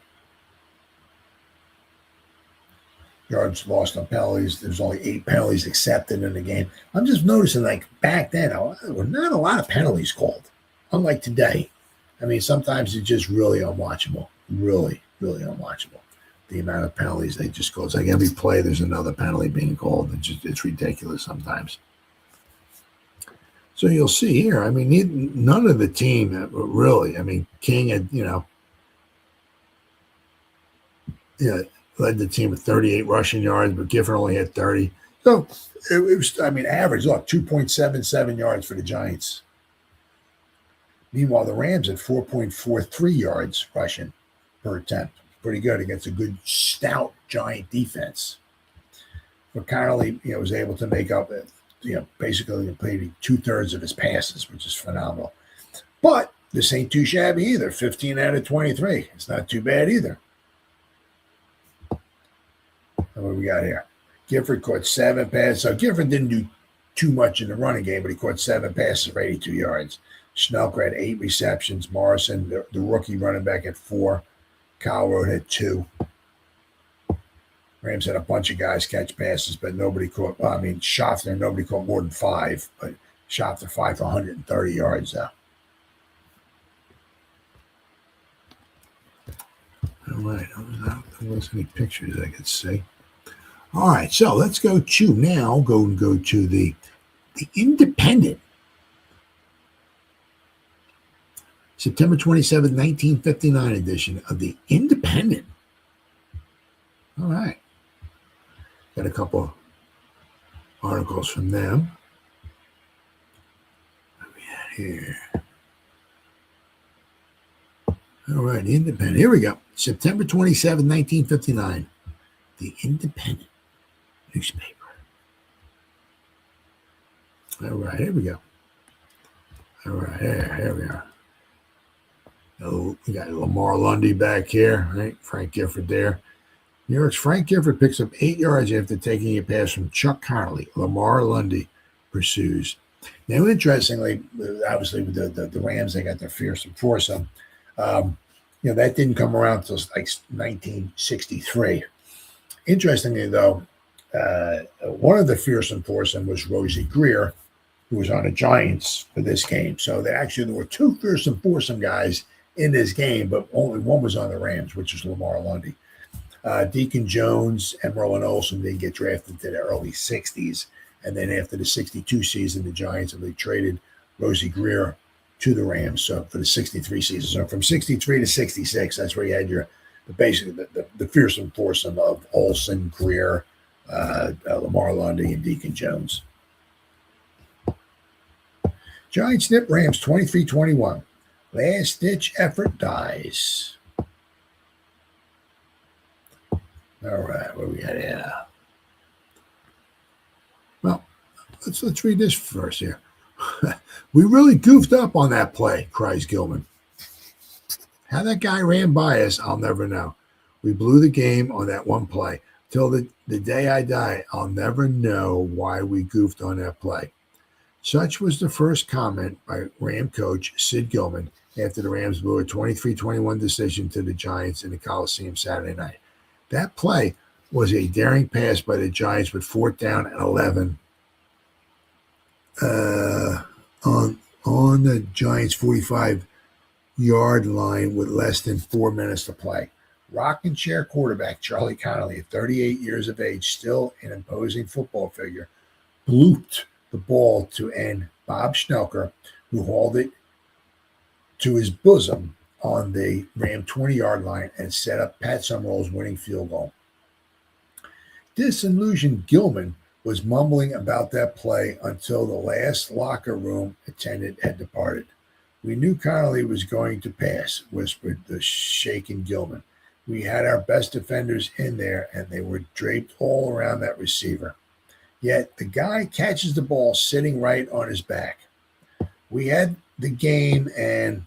Yards lost on penalties. There's only 8 penalties accepted in the game. I'm just noticing, like back then, there were not a lot of penalties called, unlike today. Sometimes it's just really unwatchable. Really, really unwatchable. The amount of penalties they just call. It's like every play there's another penalty being called. It's ridiculous sometimes. So you'll see here, none of the team really, King had, led the team with 38 rushing yards, but Gifford only had 30. So it was, average, look, 2.77 yards for the Giants. Meanwhile, the Rams had 4.43 yards rushing per attempt. Pretty good against a good, stout Giant defense. But Connolly, was able to make up, basically completing 2/3 of his passes, which is phenomenal. But this ain't too shabby either. 15 out of 23. It's not too bad either. What do we got here? Gifford caught 7 passes. So Gifford didn't do too much in the running game, but he caught 7 passes for 82 yards. Schnelker had 8 receptions. Morrison, the rookie running back, had 4. Kyle Road had 2. Rams had a bunch of guys catch passes, but nobody caught. Schaffner, nobody caught more than 5, but Schaffner 5 for 130 yards though. All right, there wasn't any pictures I could see. All right, so let's go to the Independent. September 27, 1959 edition of the Independent. All right. Got a couple articles from them. What do we got here? All right, the Independent. Here we go. September 27, 1959. The Independent newspaper. All right, here we go. All right, here we are. Oh, we got Lamar Lundy back here, right? Frank Gifford there. New York's Frank Gifford picks up 8 yards after taking a pass from Chuck Connolly. Lamar Lundy pursues. Now, interestingly, obviously with the Rams, they got their fearsome foursome. That didn't come around until like 1963. Interestingly, though, one of the fearsome foursome was Rosie Greer, who was on the Giants for this game. So there were 2 fearsome foursome guys in this game, but only one was on the Rams, which is Lamar Lundy. Deacon Jones and Merlin Olsen didn't get drafted to the early 60s. And then after the 62 season, the Giants traded Rosie Greer to the Rams. So for the 63 season. So from 63 to 66, that's where you had the fearsome foursome of Olsen, Greer, Lamar Lundy, and Deacon Jones. Giants nip Rams 23-21. Last-ditch effort dies. All right, what we got here? Well, let's read this first here. We really goofed up on that play, cries Gilman. How that guy ran by us, I'll never know. We blew the game on that one play. Till the day I die, I'll never know why we goofed on that play. Such was the first comment by Ram coach Sid Gilman after the Rams blew a 23-21 decision to the Giants in the Coliseum Saturday night. That play was a daring pass by the Giants with 4th down and 11 on the Giants' 45-yard line with less than 4 minutes to play. Rocking chair quarterback Charlie Connolly, at 38 years of age, still an imposing football figure, blooped the ball to end Bob Schnelker, who hauled it to his bosom on the Ram 20-yard line and set up Pat Summerall's winning field goal. Disillusioned Gilman was mumbling about that play until the last locker room attendant had departed. "We knew Connolly was going to pass," whispered the shaken Gilman. "We had our best defenders in there, and they were draped all around that receiver. Yet the guy catches the ball sitting right on his back. We had the game and..."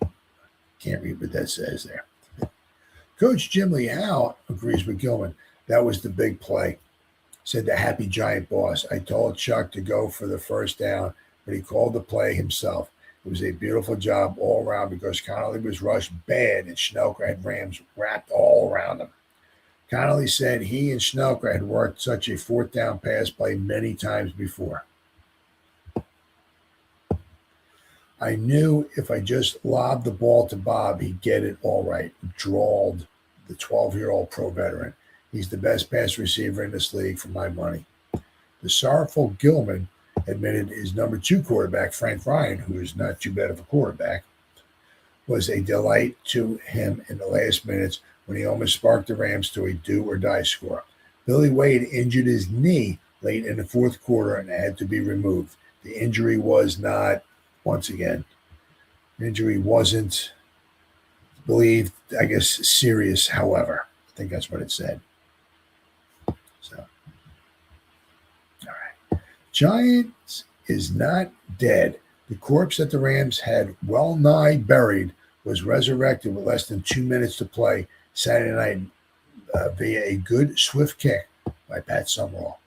Can't read what that says there. Coach Jim Lee Howe agrees with Gilman. "That was the big play," said the happy Giant boss. "I told Chuck to go for the first down, but he called the play himself. It was a beautiful job all around because Connolly was rushed bad and Schnelker had Rams wrapped all around him." Connolly said he and Schnelker had worked such a 4th down pass play many times before. "I knew if I just lobbed the ball to Bob, he'd get it all right," drawled the 12-year-old pro veteran. "He's the best pass receiver in this league for my money." The sorrowful Gilman admitted his number 2 quarterback, Frank Ryan, who is not too bad of a quarterback, was a delight to him in the last minutes when he almost sparked the Rams to a do-or-die score. Billy Wade injured his knee late in the 4th quarter and had to be removed. The injury was not, once again, the injury wasn't believed, I guess, serious, however. I think that's what it said. So, all right. Giants is not dead. The corpse that the Rams had well nigh buried was resurrected with less than 2 minutes to play Saturday night via a good, swift kick by Pat Summerall.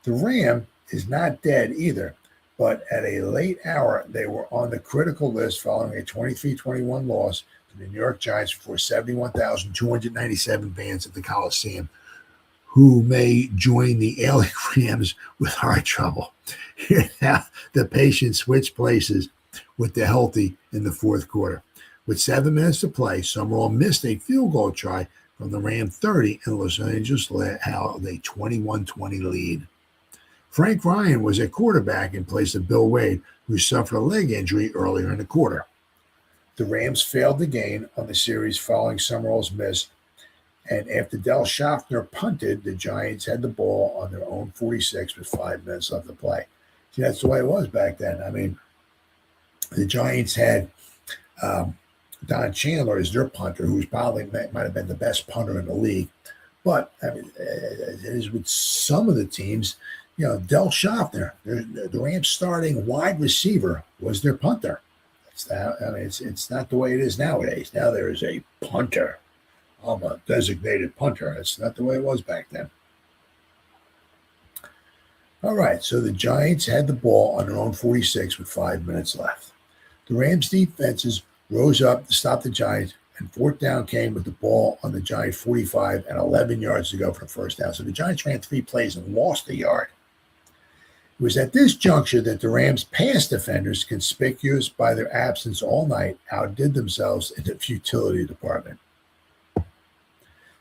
The Ram is not dead either, but at a late hour, they were on the critical list following a 23-21 loss to the New York Giants before 71,297 fans at the Coliseum, who may join the ailing Rams with heart trouble. Here now, the patient switched places with the healthy in the 4th quarter. With 7 minutes to play, Summerall missed a field goal try from the Ram 30, and Los Angeles held a 21-20 lead. Frank Ryan was at quarterback in place of Bill Wade, who suffered a leg injury earlier in the quarter. The Rams failed the gain on the series following Summerall's miss, and after Del Schaffner punted, the Giants had the ball on their own 46 with 5 minutes left to play. See, that's the way it was back then. I mean, the Giants had Don Chandler as their punter, who's probably might have been the best punter in the league. But I mean, it is with some of the teams, you know, Del Schaffner, the Rams' starting wide receiver, was their punter. It's not the way it is nowadays. Now there is a punter. I'm a designated punter. It's not the way it was back then. All right, so the Giants had the ball on their own 46 with 5 minutes left. The Rams' defenses rose up to stop the Giants, and 4th down came with the ball on the Giant 45 and 11 yards to go for the first down. So the Giants ran 3 plays and lost a yard. It was at this juncture that the Rams' pass defenders, conspicuous by their absence all night, outdid themselves in the futility department.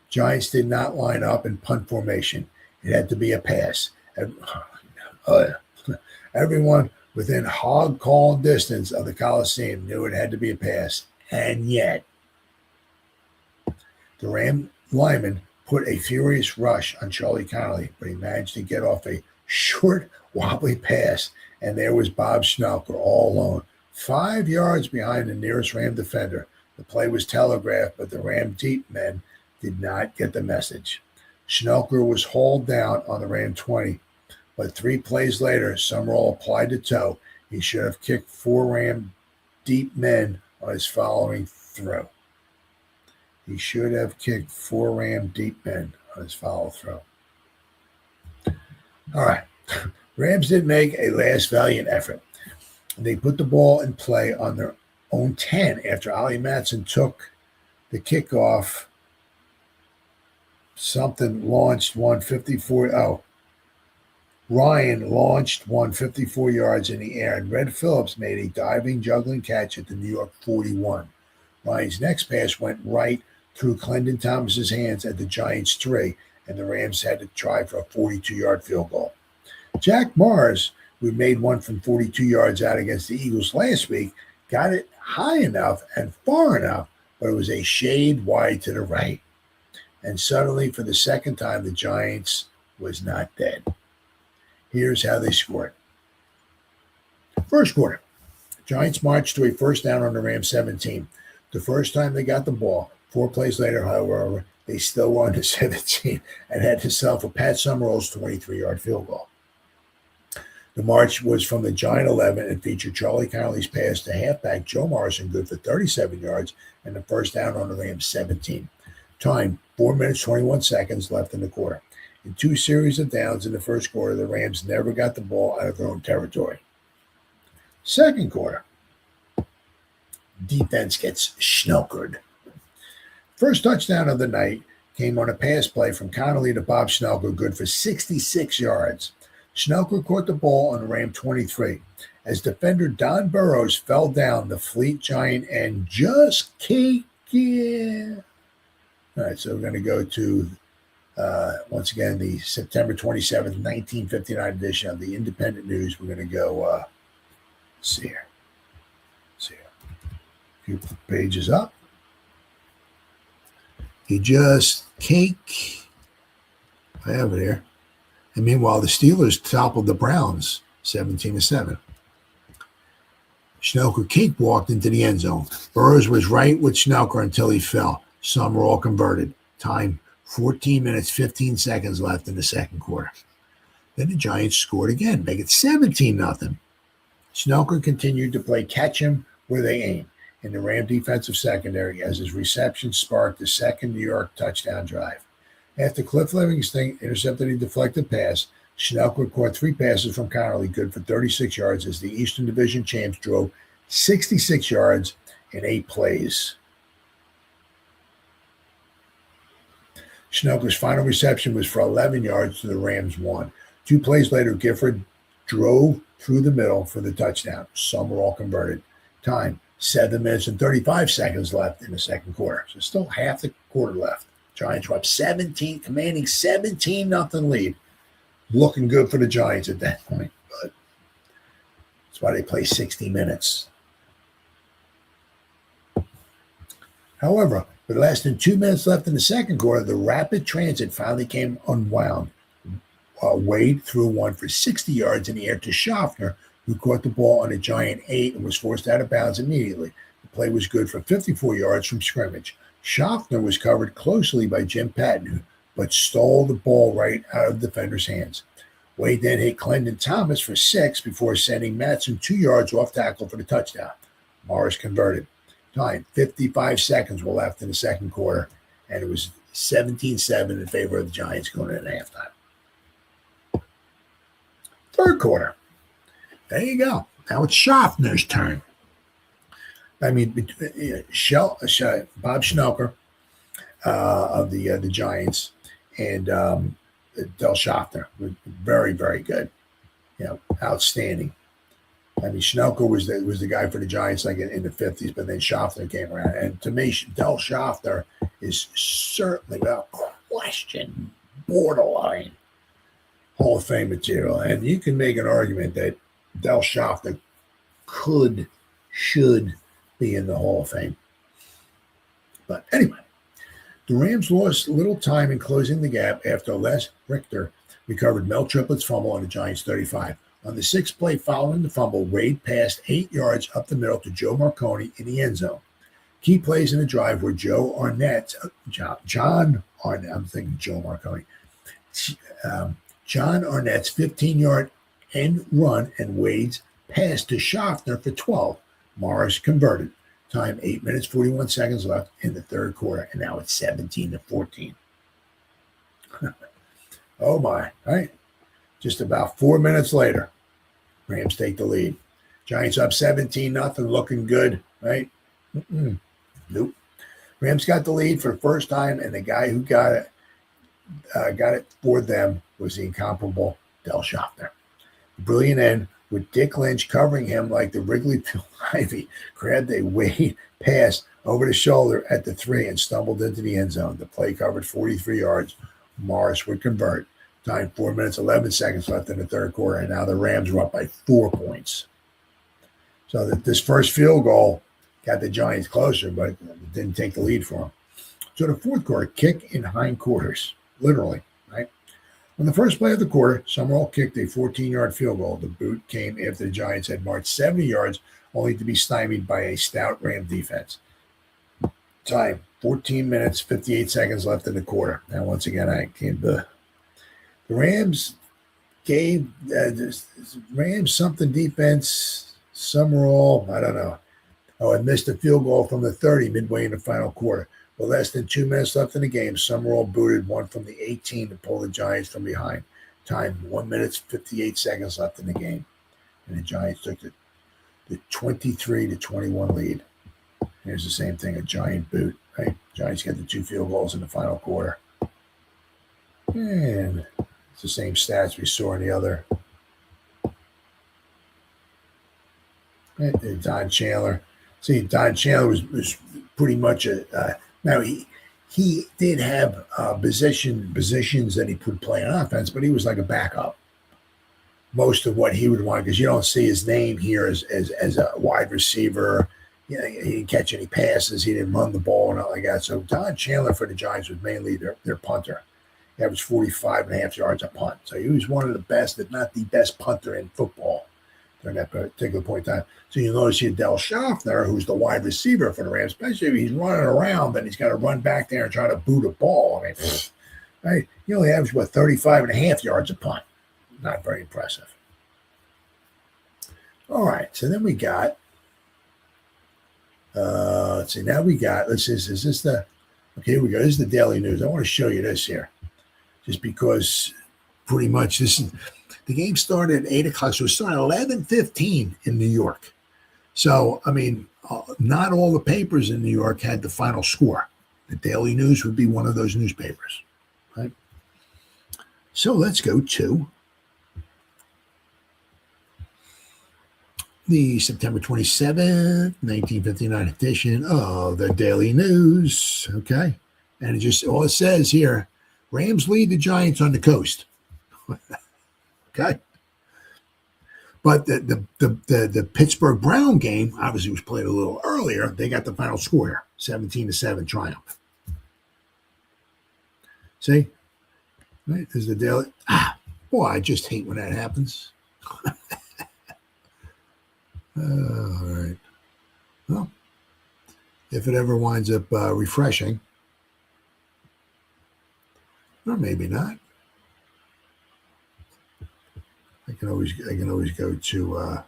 Giants did not line up in punt formation. It had to be a pass. Everyone within hog call distance of the Coliseum knew it had to be a pass. And yet, the Ram lineman put a furious rush on Charlie Connolly, but he managed to get off a short, wobbly pass, and there was Bob Schnelker all alone, 5 yards behind the nearest Ram defender. The play was telegraphed, but the Ram deep men did not get the message. Schnelker was hauled down on the Ram 20, but 3 plays later, Summerall applied the toe. He should have kicked 4 Ram deep men on his following throw. He should have kicked 4 Ram deep men on his follow throw. All right. Rams did make a last valiant effort. They put the ball in play on their owned 10 after Ollie Matson took the kickoff. Something launched 154. Oh, Ryan launched 154 yards in the air, and Red Phillips made a diving, juggling catch at the New York 41. Ryan's next pass went right through Clendon Thomas's hands at the Giants 3, and the Rams had to try for a 42-yard field goal. Jack Morris, who made one from 42 yards out against the Eagles last week, got it high enough and far enough, but it was a shade wide to the right. And suddenly, for the second time, the Giants was not dead. Here's how they scored. First quarter, Giants marched to a first down on the Rams 17. The first time they got the ball. 4 plays later, however, they still won to 17 and had to settle for Pat Summerall's 23-yard field goal. The march was from the Giant 11 and featured Charlie Connolly's pass to halfback Joe Morrison, good for 37 yards, and the first down on the Rams 17. Time, 4 minutes, 21 seconds left in the quarter. In 2 series of downs in the first quarter, the Rams never got the ball out of their own territory. Second quarter, defense gets snookered. First touchdown of the night came on a pass play from Connolly to Bob Schnelker, good for 66 yards. Schnelker caught the ball on the Ram 23. As defender Don Burrows fell down, the fleet Giant and just kick it. All right, so we're going to go to, once again, the September 27th, 1959 edition of the Independent News. We're going to go, see here. A few pages up. You just cake. I have it here. And meanwhile, the Steelers toppled the Browns 17-7. Schnelker cakewalked into the end zone. Burrows was right with Schnelker until he fell. Some were all converted. Time, 14 minutes, 15 seconds left in the second quarter. Then the Giants scored again, make it 17-0. Schnelker continued to play catch him where they aim in the Ram defensive secondary as his reception sparked the second New York touchdown drive. After Cliff Livingston intercepted a deflected pass, Schnelker caught 3 passes from Connolly, good for 36 yards, as the Eastern Division champs drove 66 yards in 8 plays. Schnelker's final reception was for 11 yards to the Rams 1. 2 plays later, Gifford drove through the middle for the touchdown. Some were all converted. Time, 7 minutes and 35 seconds left in the second quarter. So still half the quarter left. Giants were up 17, commanding 17-0 lead. Looking good for the Giants at that point, but that's why they play 60 minutes. However, with less than 2 minutes left in the second quarter, the rapid transit finally came unwound. Wade threw one for 60 yards in the air to Schaffner, who caught the ball on a Giant 8 and was forced out of bounds immediately. The play was good for 54 yards from scrimmage. Schaffner was covered closely by Jim Patton, but stole the ball right out of the defender's hands. Wade then hit Clendon Thomas for 6 before sending Matson 2 yards off tackle for the touchdown. Morris converted. Time, 55 seconds were left in the second quarter, and it was 17-7 in favor of the Giants going into halftime. Third quarter. There you go. Now it's Schaffner's turn. I mean, Bob Schnelker of the Giants and Del Schaffner were very, very good. Outstanding. I mean, Schnelker was the guy for the Giants like in the 50s, but then Schaffner came around. And to me, Del Schaffner is certainly, without question, borderline Hall of Fame material. And you can make an argument that Del Schaffner should be in the Hall of Fame. But anyway, the Rams lost little time in closing the gap after Les Richter recovered Mel Triplett's fumble on the Giants' 35. On the 6th play following the fumble, Wade passed 8 yards up the middle to Joe Marconi in the end zone. Key plays in the drive were John Arnett's 15-yard end run and Wade's pass to Schaffner for 12. Morris converted. Time, 8 minutes, 41 seconds left in the third quarter, and now it's 17-14. Oh, my. All right. Just about 4 minutes later, Rams take the lead. Giants up 17-0, looking good, right? Nope. Rams got the lead for the first time, and the guy who got it for them was the incomparable Del Schaffner. Brilliant end with Dick Lynch covering him like the Wrigley Ivy, grabbed a weight pass over the shoulder at the 3 and stumbled into the end zone. The play covered 43 yards. Morris would convert. Time 4 minutes, 11 seconds left in the third quarter, and now the Rams were up by 4 points. So this first field goal got the Giants closer, but it didn't take the lead for them. So the fourth quarter, kick in hindquarters, literally, right? On the first play of the quarter, Summerall kicked a 14-yard field goal. The boot came after the Giants had marched 70 yards, only to be stymied by a stout Ram defense. Time, 14 minutes, 58 seconds left in the quarter. Now, once again, the Rams gave Rams something defense. Summerall, I don't know. Oh, and missed a field goal from the 30 midway in the final quarter. With less than 2 minutes left in the game, Summerall booted one from the 18 to pull the Giants from behind. Time, 1 minute, 58 seconds left in the game. And the Giants took the 23-21 lead. Here's the same thing, a giant boot, right? Giants get the 2 field goals in the final quarter. And it's the same stats we saw in the other. And Don Chandler. See, Don Chandler was pretty much now he did have positions that he could play on offense, but he was like a backup. Most of what he would want, because you don't see his name here as a wide receiver. He didn't catch any passes. He didn't run the ball and all like that. So Don Chandler for the Giants was mainly their punter. He averaged 45.5 yards a punt. So he was one of the best, if not the best punter in football during that particular point in time. So you notice here Del Schaffner, who's the wide receiver for the Rams, especially if he's running around, then he's got to run back there and try to boot a ball. I mean, right? He only averaged, 35.5 yards a punt. Not very impressive. All right, so then we got, let's see, now we got, is this the, okay, here we go. This is the Daily News. I want to show you this here, just because pretty much this is, the game started at 8 o'clock, so it started at 11:15 in New York. So, I mean, not all the papers in New York had the final score. The Daily News would be one of those newspapers, right? So let's go to the September 27th, 1959 edition of the Daily News, okay? And it just, all it says here, Rams lead the Giants on the coast. Okay? But the Pittsburgh Brown game, obviously was played a little earlier. They got the final score here, 17-7 triumph. See? Right? There's the Daily. Boy, I just hate when that happens. All right. Well, if it ever winds up refreshing, or maybe not. I can always go to all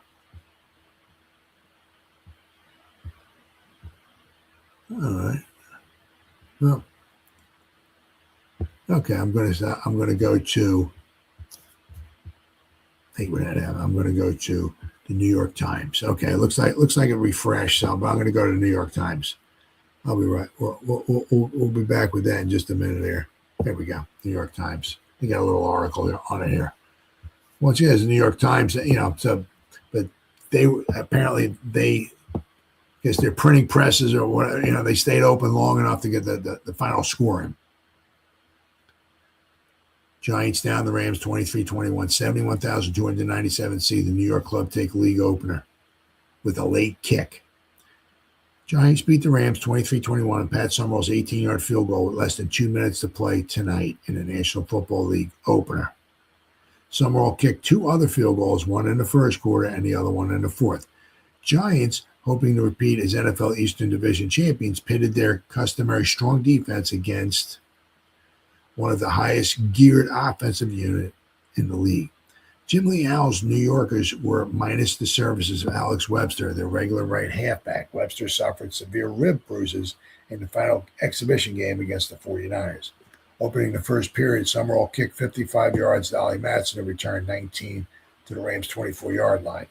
right. Well, okay. I'm gonna go to. I think what that happened. I'm gonna go to the New York Times. Okay, it looks like it refreshed some, but I'm gonna go to the New York Times. I'll be right. We'll be back with that in just a minute here. There we go. New York Times. We got a little article on it here. Once again, the New York Times, so, but they apparently guess their printing presses or whatever, they stayed open long enough to get the final score in. Giants down the Rams 23-21, 71,297 see the New York club take league opener with a late kick. Giants beat the Rams 23-21 and Pat Summerall's 18-yard field goal with less than 2 minutes to play tonight in the National Football League opener. Summerall kicked 2 other field goals, one in the first quarter and the other one in the fourth. Giants, hoping to repeat as NFL Eastern Division champions, pitted their customary strong defense against one of the highest geared offensive unit in the league. Jim Lee Owl's New Yorkers were minus the services of Alex Webster, their regular right halfback. Webster suffered severe rib bruises in the final exhibition game against the 49ers. Opening the first period, Summerall kicked 55 yards to Ollie Matson to return 19 to the Rams' 24-yard line.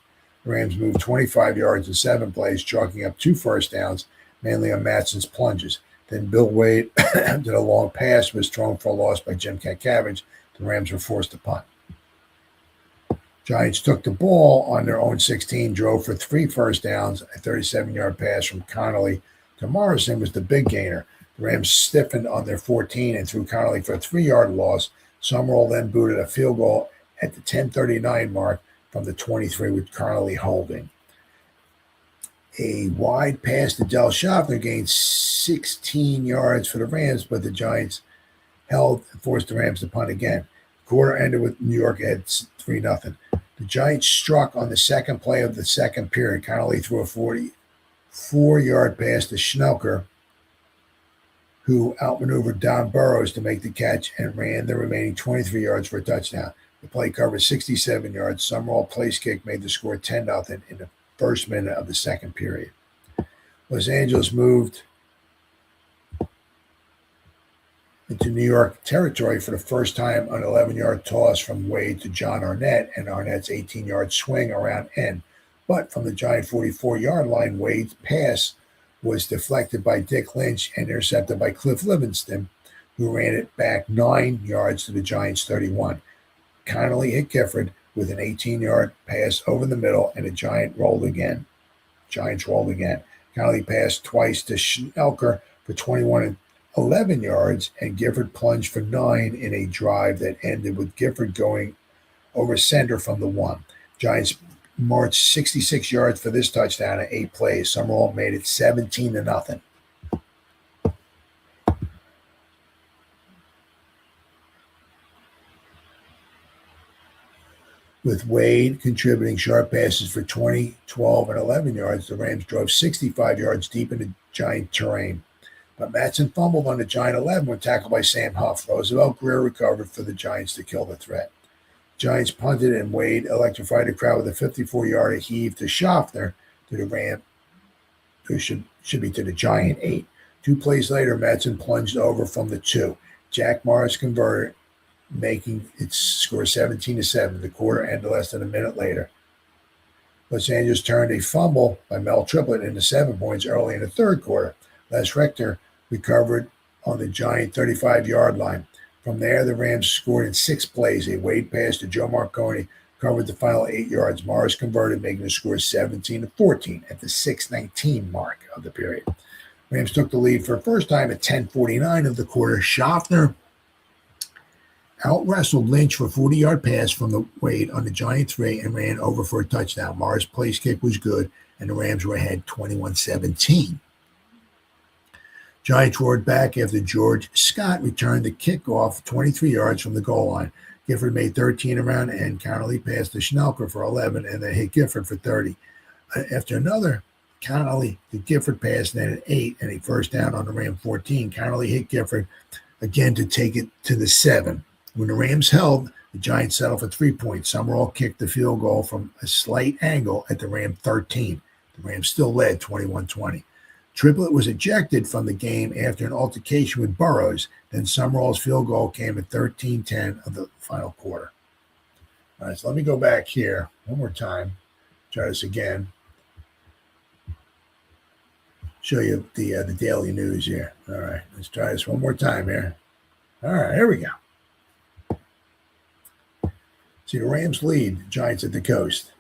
The Rams moved 25 yards in 7 plays, chalking up 2 first downs, mainly on Matson's plunges. Then Bill Wade did a long pass, was thrown for a loss by Jim Caccavage. The Rams were forced to punt. Giants took the ball on their own 16, drove for 3 first downs. A 37-yard pass from Connolly to Morrison was the big gainer. The Rams stiffened on their 14 and threw Connolly for a 3-yard loss. Summerall then booted a field goal at the 10:39 mark from the 23 with Connolly holding. A wide pass to Del Schaffner gained 16 yards for the Rams, but the Giants held and forced the Rams to punt again. The quarter ended with New York at 3-0. The Giants struck on the second play of the second period. Connolly threw a 44-yard pass to Schnelker, who outmaneuvered Don Burrows to make the catch and ran the remaining 23 yards for a touchdown. The play covered 67 yards. Summerall place kick made the score 10-0 in the first minute of the second period. Los Angeles moved into New York territory for the first time on an 11-yard toss from Wade to John Arnett, and Arnett's 18-yard swing around end. But from the Giant 44-yard line, Wade's pass was deflected by Dick Lynch and intercepted by Cliff Livingston, who ran it back 9 yards to the Giants' 31. Connolly hit Gifford with an 18-yard pass over the middle, and the Giants rolled again. Connolly passed twice to Schnelker for 21 and 11 yards, and Gifford plunged for 9 in a drive that ended with Gifford going over center from the 1. Giants marched 66 yards for this touchdown in 8 plays. Summerall made it 17-0. With Wade contributing sharp passes for 20, 12, and 11 yards, the Rams drove 65 yards deep into Giant terrain. But Matson fumbled on the Giant 11 when tackled by Sam Huff. Roosevelt Greer recovered for the Giants to kill the threat. Giants punted, and Wade electrified the crowd with a 54-yard heave to Schaffner to the Ram, who should be to the Giant 8. 2 plays later, Matson plunged over from the 2. Jack Morris converted, making its score 17-7. The quarter ended less than a minute later. Los Angeles turned a fumble by Mel Triplett into 7 points early in the third quarter. Les Rector recovered on the Giant 35-yard line. From there, the Rams scored in 6 plays. A Wade pass to Joe Marconi covered the final 8 yards. Morris converted, making the score 17-14 at the 6:19 mark of the period. Rams took the lead for the first time at 10:49 of the quarter. Schaffner out-wrestled Lynch for a 40-yard pass from the Wade on the Giant 3 and ran over for a touchdown. Morris' place kick was good, and the Rams were ahead 21-17. Giants roared back after George Scott returned the kickoff 23 yards from the goal line. Gifford made 13 around end. Connolly passed to Schnelker for 11 and then hit Gifford for 30. After another Connolly to Gifford pass, then an 8 and a first down on the Ram 14. Connolly hit Gifford again to take it to the 7. When the Rams held, the Giants settled for 3 points. Summerall kicked the field goal from a slight angle at the Ram 13. The Rams still led 21-20. Triplett was ejected from the game after an altercation with Burrows. Then Summerall's field goal came at 13-10 of the final quarter. All right, so let me go back here one more time. Try this again. Show you the daily news here. All right, let's try this one more time here. All right, here we go. See, the Rams lead, Giants at the coast.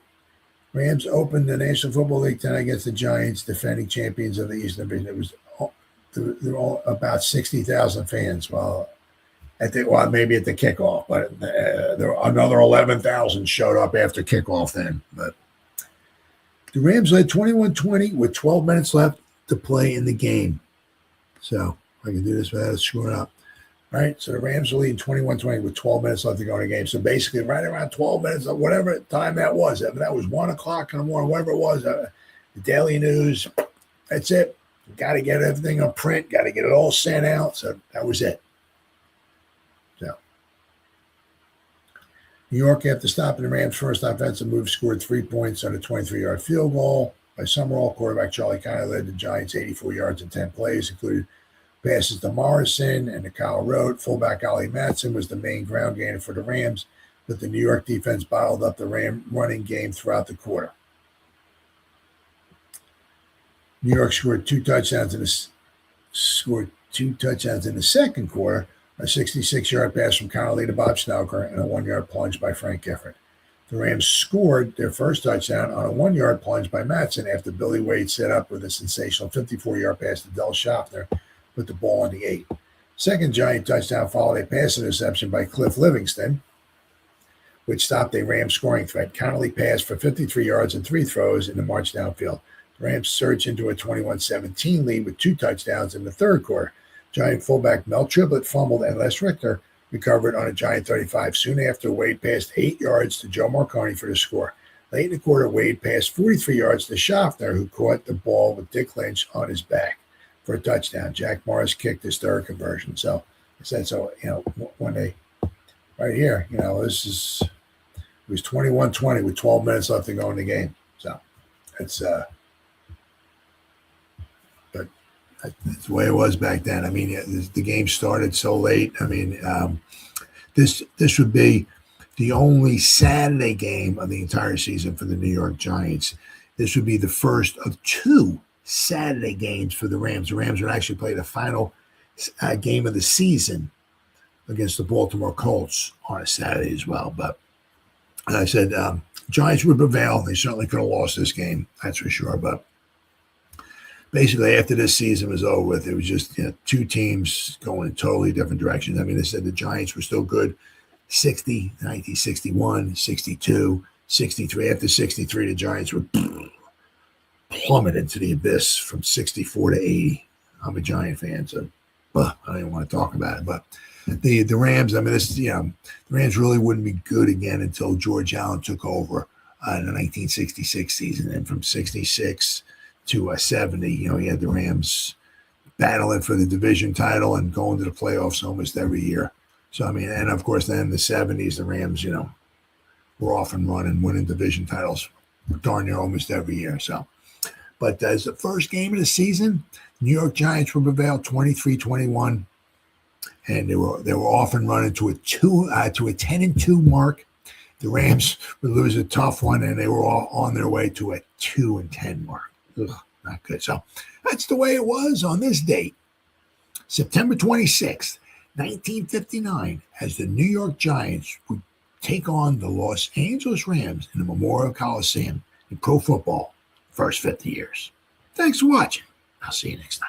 Rams opened the National Football League tonight against the Giants, defending champions of the Eastern Division. There were all about 60,000 fans. Maybe at the kickoff, but there were another 11,000 showed up after kickoff then. But the Rams led 21-20 with 12 minutes left to play in the game. So I can do this without screwing up. All right, so the Rams are leading 21-20 with 12 minutes left to go in the game. So basically right around 12 minutes, whatever time that was. That was 1 o'clock in the morning, whatever it was. The daily news, that's it. Got to get everything on print. Got to get it all sent out. So that was it. So New York, after stopping the Rams' first offensive move, scored 3 points on a 23-yard field goal by Summerall. Quarterback Charlie Connor led the Giants 84 yards in 10 plays, included passes to Morrison and to Kyle Rote. Fullback Ollie Matson was the main ground gainer for the Rams, but the New York defense bottled up the Ram running game throughout the quarter. New York scored two touchdowns in the second quarter. A 66-yard pass from Connolly to Bob Snelker and a 1-yard plunge by Frank Gifford. The Rams scored their first touchdown on a 1-yard plunge by Matson after Billy Wade set up with a sensational 54-yard pass to Del Schaffner, put the ball on the 8. Second Giant touchdown followed a pass interception by Cliff Livingston, which stopped a Rams scoring threat. Connolly passed for 53 yards and 3 throws in the march downfield. The Rams surged into a 21-17 lead with 2 touchdowns in the third quarter. Giant fullback Mel Triplett fumbled and Les Richter recovered on a Giant 35. Soon after, Wade passed 8 yards to Joe Marconi for the score. Late in the quarter, Wade passed 43 yards to Schaffner, who caught the ball with Dick Lynch on his back for a touchdown. Jack Morris kicked his third conversion. So I said, when they, right here, it was 21-20 with 12 minutes left to go in the game. So it's but that's the way it was back then. I mean, the game started so late. I mean, this would be the only Saturday game of the entire season for the New York Giants. This would be the first of 2 Saturday games for the Rams. The Rams would actually play the final game of the season against the Baltimore Colts on a Saturday as well. But as I said, Giants would prevail. They certainly could have lost this game, that's for sure. But basically, after this season was over with, it was just 2 teams going in totally different directions. I mean, they said the Giants were still good. 60, 1961, 62, 63. After 63, the Giants were plummeted to the abyss from 64 to 80. I'm a Giant fan, so I don't even want to talk about it. But the Rams, I mean, the Rams really wouldn't be good again until George Allen took over in the 1966 season. And from 66 to 70, he had the Rams battling for the division title and going to the playoffs almost every year. So, I mean, and of course, then in the 70s, the Rams, were off and running, winning division titles darn near almost every year. So, but as the first game of the season, New York Giants were prevailed 23-21, and they were off and running to a 10-2 mark. The Rams would lose a tough one, and they were all on their way to a 2-10 mark. Ugh, not good. So that's the way it was on this date, September 26th, 1959, as the New York Giants would take on the Los Angeles Rams in the Memorial Coliseum in pro football first 50 years. Thanks for watching. I'll see you next time.